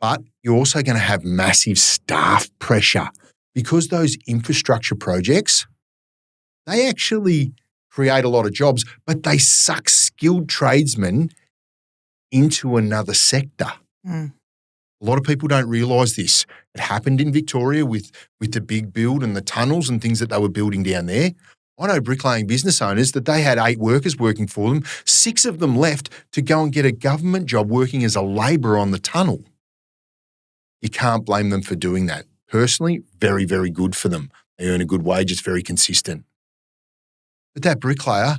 [SPEAKER 1] but you're also going to have massive staff pressure because those infrastructure projects, they actually create a lot of jobs, but they suck skilled tradesmen into another sector. A lot of people don't realise this. It happened in Victoria with the big build and the tunnels and things that they were building down there. I know bricklaying business owners that they had 8 workers working for them. 6 of them left to go and get a government job working as a labourer on the tunnel. You can't blame them for doing that. Personally, very, very good for them. They earn a good wage. It's very consistent. But that bricklayer,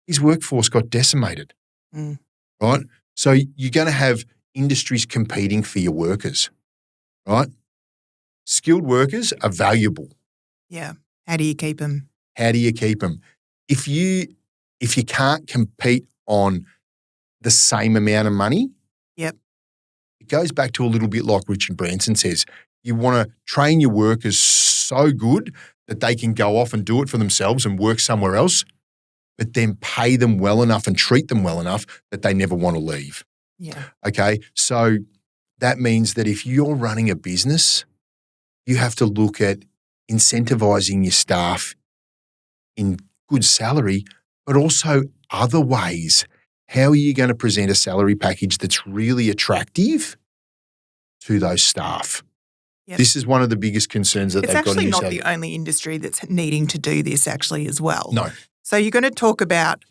[SPEAKER 1] his workforce got decimated, right? So you're going to have industries competing for your workers, right? Skilled workers are valuable.
[SPEAKER 2] Yeah. How do you keep them?
[SPEAKER 1] How do you keep them? If you can't compete on the same amount of money, it goes back to a little bit like Richard Branson says. You want to train your workers so good that they can go off and do it for themselves and work somewhere else, but then pay them well enough and treat them well enough that they never want to leave.
[SPEAKER 2] Yeah.
[SPEAKER 1] Okay. So that means that if you're running a business, you have to look at incentivizing your staff in good salary, but also other ways. How are you going to present a salary package that's really attractive to those staff? Yep. This is one of the biggest concerns that they've got in New South Wales.
[SPEAKER 2] It's actually not the only industry that's needing to do this actually as well.
[SPEAKER 1] No.
[SPEAKER 2] So you're going to talk about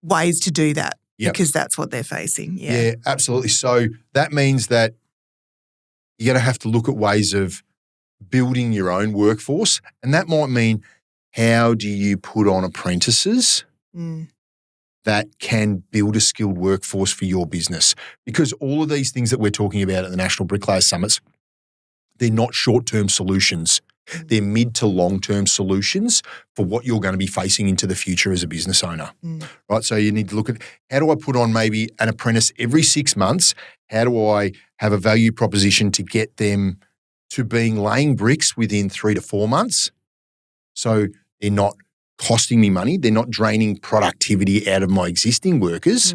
[SPEAKER 2] ways to do that because that's what they're facing.
[SPEAKER 1] Yeah, absolutely. So that means that you're going to have to look at ways of building your own workforce, and that might mean how do you put on apprentices that can build a skilled workforce for your business? Because all of these things that we're talking about at the National Bricklayers Summits, they're not short-term solutions. They're mid to long-term solutions for what you're going to be facing into the future as a business owner, right? So you need to look at how do I put on maybe an apprentice every 6 months? How do I have a value proposition to get them to laying bricks within 3 to 4 months? So they're not costing me money. They're not draining productivity out of my existing workers.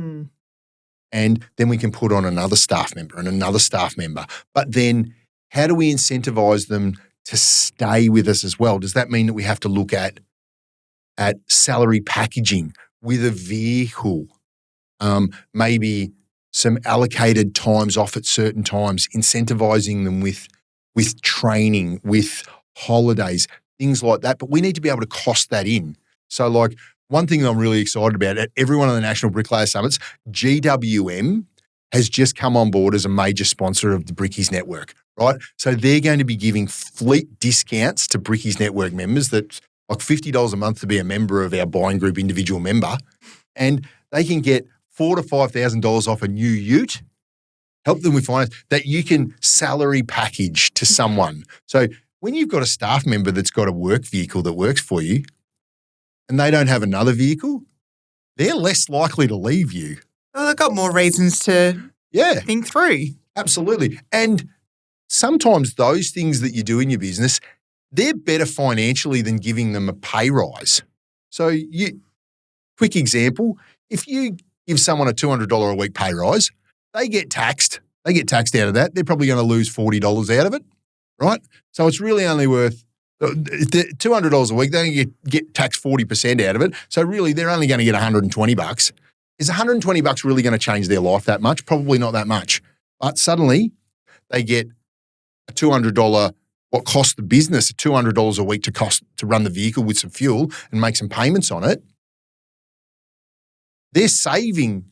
[SPEAKER 1] And then we can put on another staff member and another staff member. But then how do we incentivize them to stay with us as well? Does that mean that we have to look at salary packaging with a vehicle, maybe some allocated times off at certain times, incentivizing them with training, with holidays, things like that. But we need to be able to cost that in. So like one thing that I'm really excited about at every one of the National Bricklayers Summits, GWM has just come on board as a major sponsor of the Brickies Network, right? So they're going to be giving fleet discounts to Brickies Network members that's like $50 a month to be a member of our buying group individual member. And they can get $4,000 to $5,000 off a new ute, help them with finance, that you can salary package to someone. So when you've got a staff member that's got a work vehicle that works for you and they don't have another vehicle, they're less likely to leave you.
[SPEAKER 2] Well, they've got more reasons to think through.
[SPEAKER 1] Absolutely. And sometimes those things that you do in your business, they're better financially than giving them a pay rise. So quick example, if you give someone a $200 a week pay rise, they get taxed. They get taxed out of that. They're probably going to lose $40 out of it, right? So it's really only worth $200 a week. They get taxed 40% out of it. So really, they're only going to get $120. Is $120 really going to change their life that much? Probably not that much. But suddenly, they get a $200, what cost the business $200 a week to run the vehicle with some fuel and make some payments on it. They're saving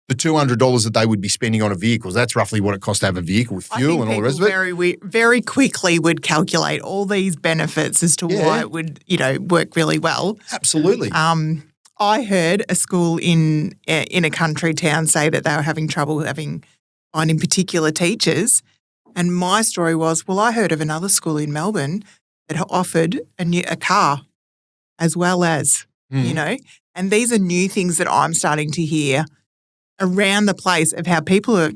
[SPEAKER 1] the $200 that they would be spending on a vehicle. That's roughly what it costs to have a vehicle with fuel and all the rest of it.
[SPEAKER 2] Very quickly would calculate all these benefits as to why it would, work really well.
[SPEAKER 1] Absolutely.
[SPEAKER 2] I heard a school in a country town say that they were having trouble finding particular teachers. And my story was, well, I heard of another school in Melbourne that offered a car as well as, and these are new things that I'm starting to hear around the place of how people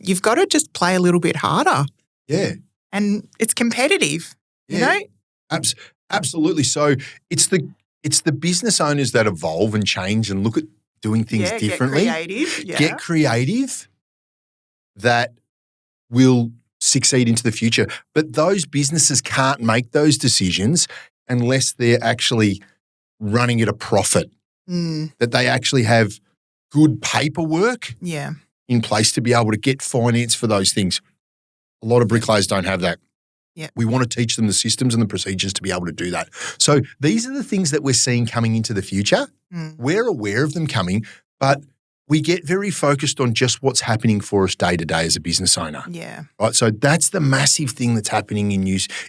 [SPEAKER 2] you've got to just play a little bit harder.
[SPEAKER 1] Yeah.
[SPEAKER 2] And it's competitive,
[SPEAKER 1] Absolutely. So it's the business owners that evolve and change and look at doing things differently. Get creative that will succeed into the future. But those businesses can't make those decisions unless they're actually running at a profit, that they actually have good paperwork in place to be able to get finance for those things. A lot of bricklayers don't have that.
[SPEAKER 2] Yeah.
[SPEAKER 1] We want to teach them the systems and the procedures to be able to do that. So these are the things that we're seeing coming into the future. We're aware of them coming, but we get very focused on just what's happening for us day to day as a business owner.
[SPEAKER 2] Yeah.
[SPEAKER 1] Right. So that's the massive thing that's happening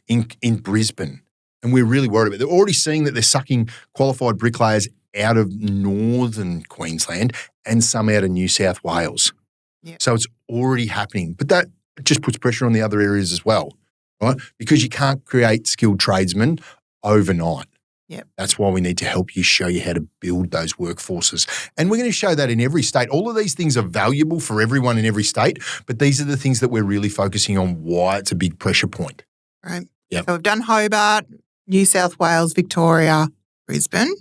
[SPEAKER 1] in Brisbane. And we're really worried about it. They're already seeing that they're sucking qualified bricklayers out of northern Queensland and some out of New South Wales.
[SPEAKER 2] Yep.
[SPEAKER 1] So it's already happening. But that just puts pressure on the other areas as well, right? Because you can't create skilled tradesmen overnight.
[SPEAKER 2] Yep.
[SPEAKER 1] That's why we need to help you, show you how to build those workforces. And we're going to show that in every state. All of these things are valuable for everyone in every state, but these are the things that we're really focusing on, why it's a big pressure point.
[SPEAKER 2] Right.
[SPEAKER 1] Yep.
[SPEAKER 2] So we've done Hobart, New South Wales, Victoria, Brisbane.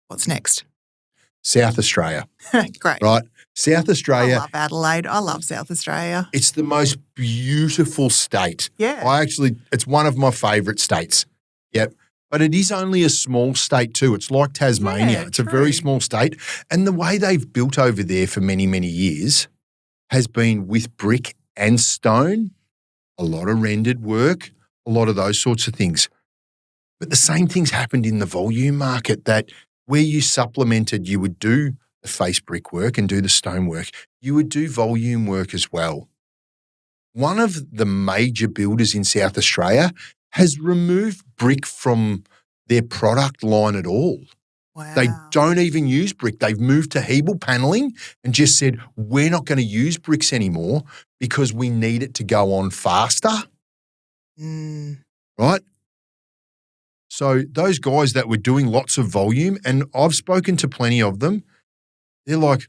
[SPEAKER 2] What's next?
[SPEAKER 1] South Australia.
[SPEAKER 2] Great.
[SPEAKER 1] Right? South Australia.
[SPEAKER 2] I love Adelaide. I love South Australia.
[SPEAKER 1] It's the most beautiful state.
[SPEAKER 2] Yeah.
[SPEAKER 1] It's one of my favourite states. Yep. But it is only a small state too. It's like Tasmania. It's
[SPEAKER 2] true.
[SPEAKER 1] A very small state. And the way they've built over there for many, many years has been with brick and stone, a lot of rendered work, a lot of those sorts of things. But the same things happened in the volume market, that where you supplemented, you would do the face brickwork and do the stonework. You would do volume work as well. One of the major builders in South Australia has removed brick from their product line at all.
[SPEAKER 2] Wow.
[SPEAKER 1] They don't even use brick. They've moved to Hebel paneling and just said, we're not going to use bricks anymore because we need it to go on faster. Right? So those guys that were doing lots of volume, and I've spoken to plenty of them, they're like,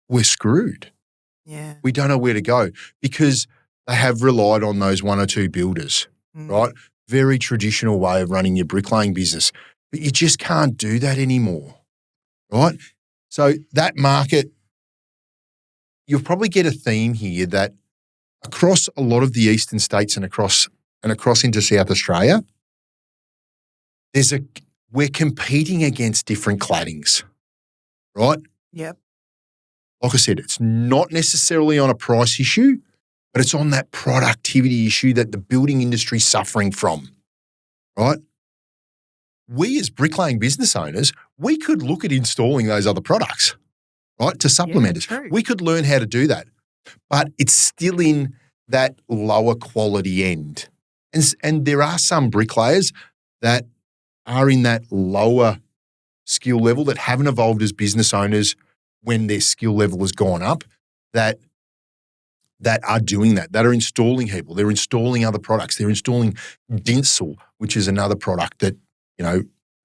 [SPEAKER 1] we're screwed.
[SPEAKER 2] Yeah.
[SPEAKER 1] We don't know where to go because they have relied on those one or two builders, right? Very traditional way of running your bricklaying business. But you just can't do that anymore, right? So that market, you'll probably get a theme here that across a lot of the eastern states and across into South Australia, we're competing against different claddings, right?
[SPEAKER 2] Yep.
[SPEAKER 1] Like I said, it's not necessarily on a price issue, but it's on that productivity issue that the building industry is suffering from, right? We as bricklaying business owners, we could look at installing those other products, right, to supplement us.
[SPEAKER 2] True.
[SPEAKER 1] We could learn how to do that, but it's still in that lower quality end. And there are some bricklayers that are in that lower skill level that haven't evolved as business owners when their skill level has gone up, that are doing that are installing Hebel. They're installing other products. They're installing Dinsel, which is another product that,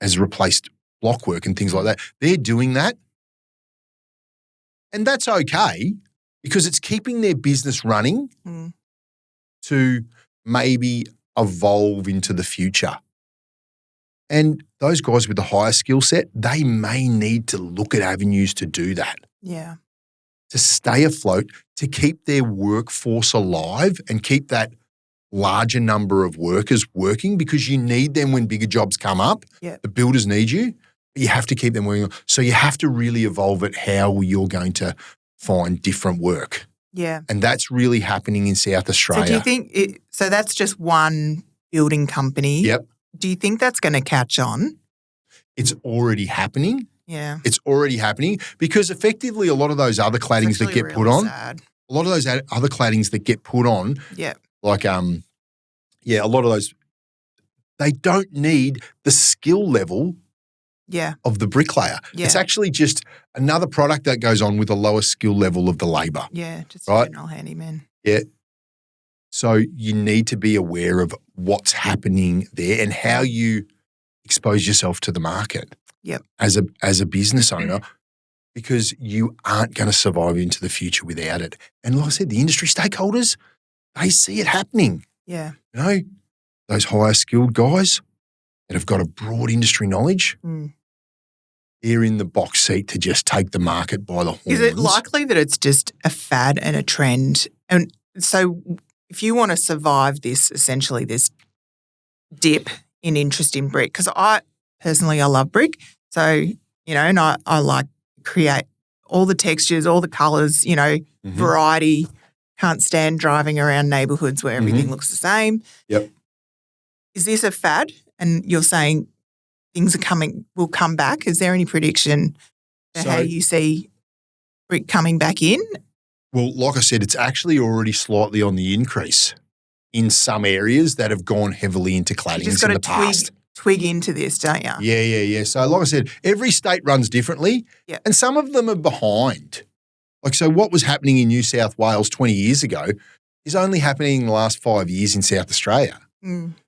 [SPEAKER 1] has replaced blockwork and things like that. They're doing that. And that's okay, because it's keeping their business running to maybe evolve into the future. And those guys with the higher skill set, they may need to look at avenues to do that.
[SPEAKER 2] Yeah.
[SPEAKER 1] To stay afloat, to keep their workforce alive and keep that larger number of workers working, because you need them when bigger jobs come up.
[SPEAKER 2] Yeah.
[SPEAKER 1] The builders need you, but you have to keep them working. So you have to really evolve at how you're going to find different work.
[SPEAKER 2] Yeah.
[SPEAKER 1] And that's really happening in South Australia.
[SPEAKER 2] So do you think so that's just one building company?
[SPEAKER 1] Yep.
[SPEAKER 2] Do you think that's going to catch on?
[SPEAKER 1] It's already happening.
[SPEAKER 2] Yeah.
[SPEAKER 1] It's already happening because effectively a lot of those other claddings that get put on, a lot of those other claddings that get put on, like a lot of those, they don't need the skill level of the bricklayer.
[SPEAKER 2] Yeah.
[SPEAKER 1] It's actually just another product that goes on with a lower skill level of the labour.
[SPEAKER 2] Yeah, just
[SPEAKER 1] right?
[SPEAKER 2] general handyman.
[SPEAKER 1] Yeah. So you need to be aware of what's happening there and how you expose yourself to the market.
[SPEAKER 2] Yep.
[SPEAKER 1] As a business owner, because you aren't going to survive into the future without it. And like I said, the industry stakeholders, they see it happening.
[SPEAKER 2] Yeah.
[SPEAKER 1] You know, those higher skilled guys that have got a broad industry knowledge, they're in the box seat to just take the market by the horns.
[SPEAKER 2] Is it likely that it's just a fad and a trend? And so if you want to survive this, essentially this dip in interest in brick, because I love brick. So, you know, and I like create all the textures, all the colours, you know, variety. Can't stand driving around neighbourhoods where everything looks the same.
[SPEAKER 1] Yep.
[SPEAKER 2] Is this a fad? And you're saying things will come back. Is there any prediction for how you see brick coming back in?
[SPEAKER 1] Well, like I said, it's actually already slightly on the increase in some areas that have gone heavily into claddings in the past.
[SPEAKER 2] Twig into this, don't you?
[SPEAKER 1] Yeah. So like I said, every state runs differently and some of them are behind. Like, so what was happening in New South Wales 20 years ago is only happening in the last 5 years in South Australia.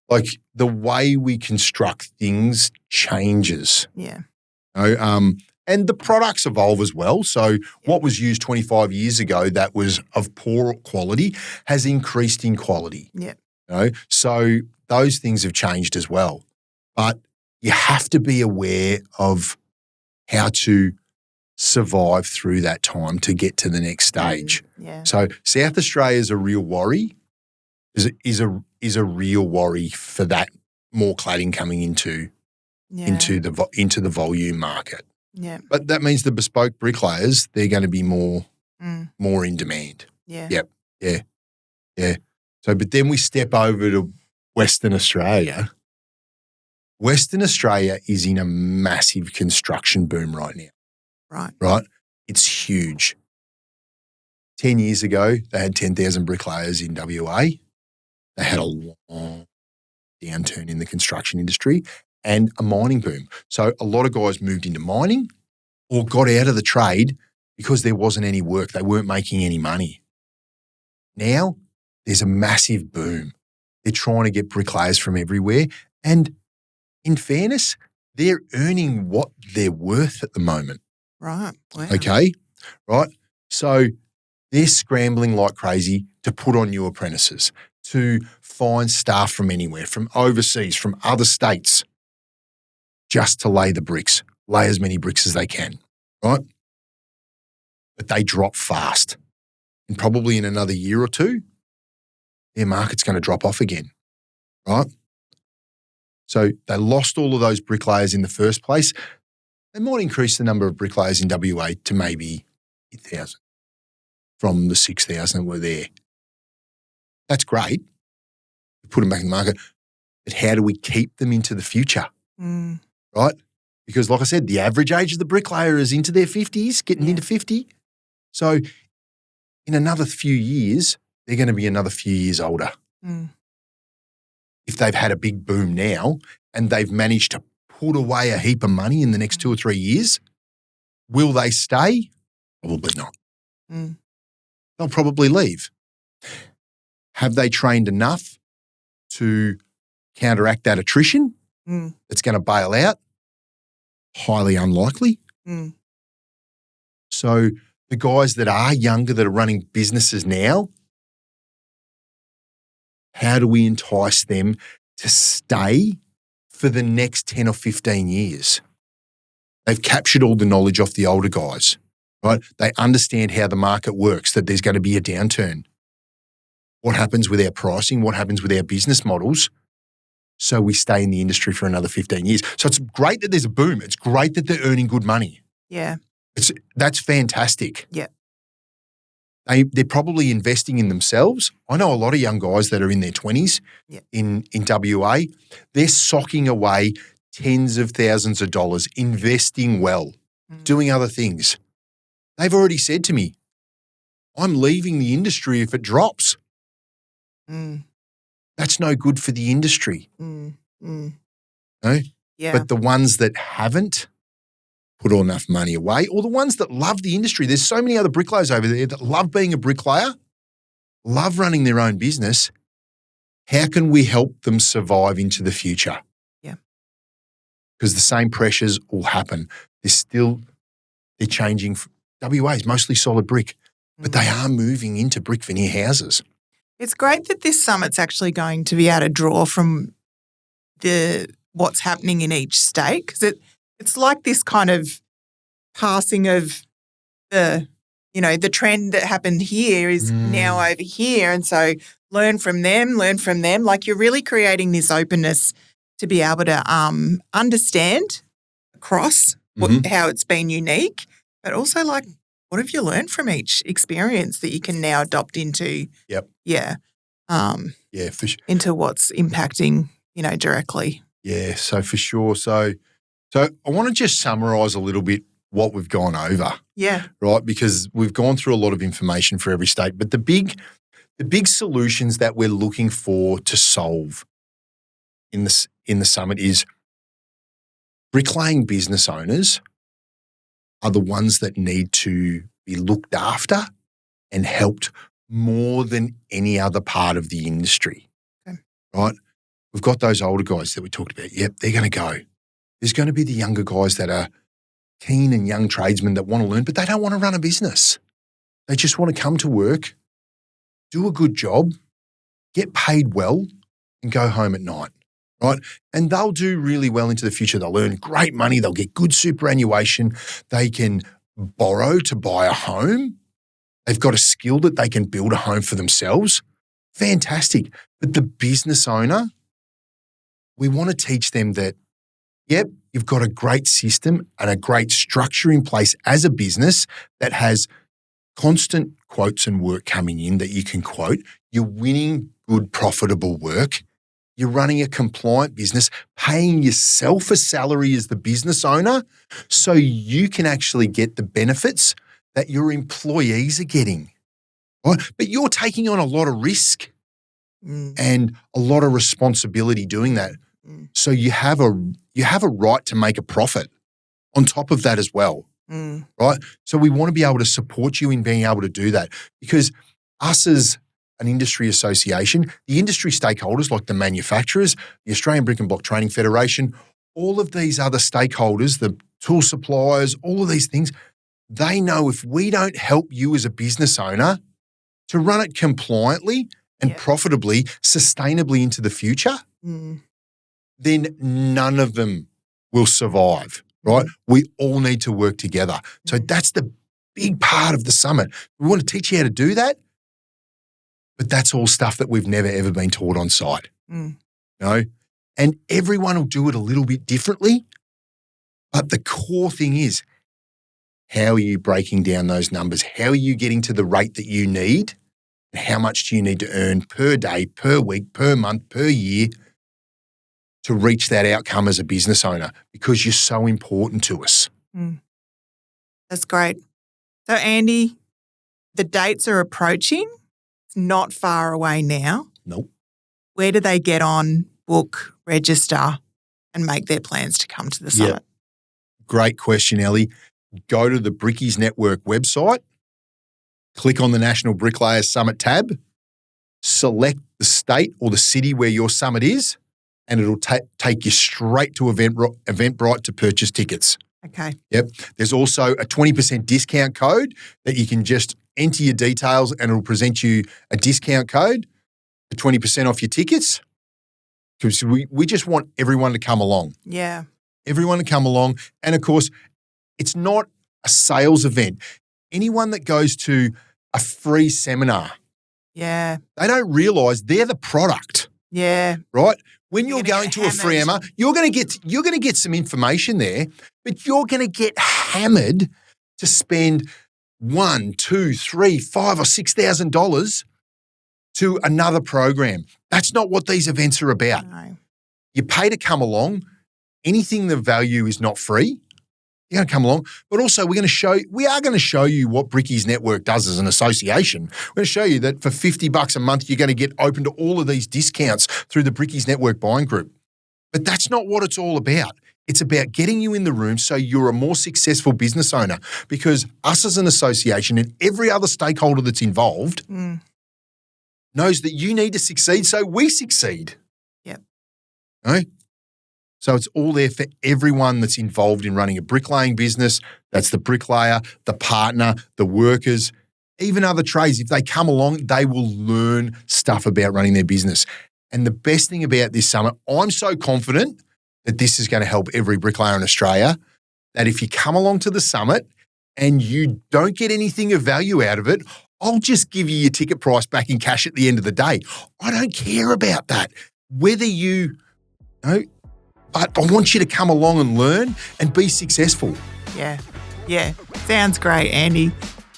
[SPEAKER 1] Like the way we construct things changes.
[SPEAKER 2] Yeah.
[SPEAKER 1] You know, and the products evolve as well. So what was used 25 years ago that was of poor quality has increased in quality.
[SPEAKER 2] Yeah.
[SPEAKER 1] You know? So those things have changed as well. But you have to be aware of how to survive through that time to get to the next stage.
[SPEAKER 2] Yeah.
[SPEAKER 1] So South Australia is a real worry, is a real worry for that more cladding coming into the volume market.
[SPEAKER 2] Yeah.
[SPEAKER 1] But that means the bespoke bricklayers, they're going to be more in demand.
[SPEAKER 2] Yeah.
[SPEAKER 1] Yep. Yeah. So, but then we step over to Western Australia. Western Australia is in a massive construction boom right now. Right? It's huge. 10 years ago, they had 10,000 bricklayers in WA. They had a long downturn in the construction industry and a mining boom. So a lot of guys moved into mining or got out of the trade because there wasn't any work. They weren't making any money. Now, there's a massive boom. They're trying to get bricklayers from everywhere. And in fairness, they're earning what they're worth at the moment.
[SPEAKER 2] Right. Wow.
[SPEAKER 1] Okay. Right. So they're scrambling like crazy to put on new apprentices, to find staff from anywhere, from overseas, from other states, just to lay the bricks, lay as many bricks as they can. Right. But they drop fast. And probably in another year or two, their market's going to drop off again. Right. So they lost all of those bricklayers in the first place. They might increase the number of bricklayers in WA to maybe 8,000 from the 6,000 that were there. That's great. Put them back in the market. But how do we keep them into the future? Right? Because like I said, the average age of the bricklayer is into their 50s, getting into 50. So in another few years, they're going to be another few years older. If they've had a big boom now and they've managed to put away a heap of money in the next 2 or 3 years, will they stay? Probably not. They'll probably leave. Have they trained enough to counteract that attrition that's going to bail out? Highly unlikely. So the guys that are younger that are running businesses now, how do we entice them to stay for the next 10 or 15 years? They've captured all the knowledge off the older guys, right? They understand how the market works, that there's going to be a downturn. What happens with our pricing? What happens with our business models? So we stay in the industry for another 15 years. So it's great that there's a boom. It's great that they're earning good money.
[SPEAKER 2] Yeah.
[SPEAKER 1] That's fantastic.
[SPEAKER 2] Yeah.
[SPEAKER 1] They're probably investing in themselves. I know a lot of young guys that are in their 20s in WA. They're socking away tens of thousands of dollars, investing well, doing other things. They've already said to me, I'm leaving the industry if it drops. That's no good for the industry. No?
[SPEAKER 2] Yeah.
[SPEAKER 1] But the ones that haven't put all enough money away, or the ones that love the industry, there's so many other bricklayers over there that love being a bricklayer, love running their own business. How can we help them survive into the future?
[SPEAKER 2] Yeah.
[SPEAKER 1] Because the same pressures will happen. They're changing. WA is mostly solid brick, but they are moving into brick veneer houses.
[SPEAKER 2] It's great that this summit's actually going to be able to draw from what's happening in each state, because it's like this kind of passing of the trend that happened here is now over here. And so learn from them. Like you're really creating this openness to be able to understand across how it's been unique, but also like, what have you learned from each experience that you can now adopt into?
[SPEAKER 1] Yep.
[SPEAKER 2] Yeah.
[SPEAKER 1] For sure.
[SPEAKER 2] Into what's impacting, directly.
[SPEAKER 1] Yeah, so for sure. So I want to just summarise a little bit what we've gone over.
[SPEAKER 2] Yeah.
[SPEAKER 1] Right, because we've gone through a lot of information for every state, but the big solutions that we're looking for to solve in the summit is bricklaying business owners are the ones that need to be looked after and helped more than any other part of the industry.
[SPEAKER 2] Okay.
[SPEAKER 1] Right? We've got those older guys that we talked about. Yep, they're going to go. There's going to be the younger guys that are keen and young tradesmen that want to learn, but they don't want to run a business. They just want to come to work, do a good job, get paid well, and go home at night. Right? And they'll do really well into the future. They'll earn great money. They'll get good superannuation. They can borrow to buy a home. They've got a skill that they can build a home for themselves. Fantastic. But the business owner, we want to teach them that, yep, you've got a great system and a great structure in place as a business that has constant quotes and work coming in that you can quote. You're winning good, profitable work. You're running a compliant business, paying yourself a salary as the business owner so you can actually get the benefits that your employees are getting. Right? But you're taking on a lot of risk and a lot of responsibility doing that. So you have a right to make a profit on top of that as well. Right? So we want to be able to support you in being able to do that, because us as an industry association, the industry stakeholders like the manufacturers, the Australian Brick and Block Training Federation, all of these other stakeholders, the tool suppliers, all of these things, they know if we don't help you as a business owner to run it compliantly and profitably, sustainably into the future, then none of them will survive, right? We all need to work together. So that's the big part of the summit. We want to teach you how to do that, but that's all stuff that we've never, ever been taught on site. You know? And everyone will do it a little bit differently, but the core thing is, how are you breaking down those numbers? How are you getting to the rate that you need? And how much do you need to earn per day, per week, per month, per year to reach that outcome as a business owner? Because you're so important to us.
[SPEAKER 2] That's great. So, Andy, the dates are approaching. It's not far away now.
[SPEAKER 1] Nope.
[SPEAKER 2] Where do they get on, book, register, and make their plans to come to the summit?
[SPEAKER 1] Yep. Great question, Ellie. Go to the Brickies Network website, click on the National Bricklayers Summit tab, select the state or the city where your summit is, and it'll take you straight to Eventbrite to purchase tickets.
[SPEAKER 2] Okay.
[SPEAKER 1] Yep. There's also a 20% discount code that you can just enter your details and it'll present you a discount code for 20% off your tickets. Because we just want everyone to come along.
[SPEAKER 2] Yeah.
[SPEAKER 1] Everyone to come along. And of course, it's not a sales event. Anyone that goes to a free seminar,
[SPEAKER 2] Yeah.
[SPEAKER 1] they don't realise they're the product.
[SPEAKER 2] Yeah.
[SPEAKER 1] Right? When you're
[SPEAKER 2] You're
[SPEAKER 1] going
[SPEAKER 2] gonna
[SPEAKER 1] to
[SPEAKER 2] get
[SPEAKER 1] a free seminar, you're going to get some information there, but you're going to get hammered to spend $1, $2, $3, $5 or $6,000 to another program. That's not what these events are about.
[SPEAKER 2] No.
[SPEAKER 1] You pay to come along. Anything of value is not free. You're going to come along, but also we are going to show you what Brickies Network does as an association. We're going to show you that for $50 a month, you're going to get open to all of these discounts through the Brickies Network buying group. But that's not what it's all about. It's about getting you in the room so you're a more successful business owner, because us as an association and every other stakeholder that's involved knows that you need to succeed so we succeed.
[SPEAKER 2] Yep.
[SPEAKER 1] Right? So it's all there for everyone that's involved in running a bricklaying business. That's the bricklayer, the partner, the workers, even other trades. If they come along, they will learn stuff about running their business. And the best thing about this summit, I'm so confident that this is going to help every bricklayer in Australia, that if you come along to the summit and you don't get anything of value out of it, I'll just give you your ticket price back in cash at the end of the day. I don't care about that. Whether but I want you to come along and learn and be successful.
[SPEAKER 2] Yeah. Yeah. Sounds great, Andy.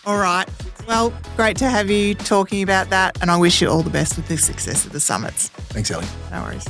[SPEAKER 2] All right. Well, great to have you talking about that. And I wish you all the best with the success of the summits.
[SPEAKER 1] Thanks, Ellie.
[SPEAKER 2] No worries.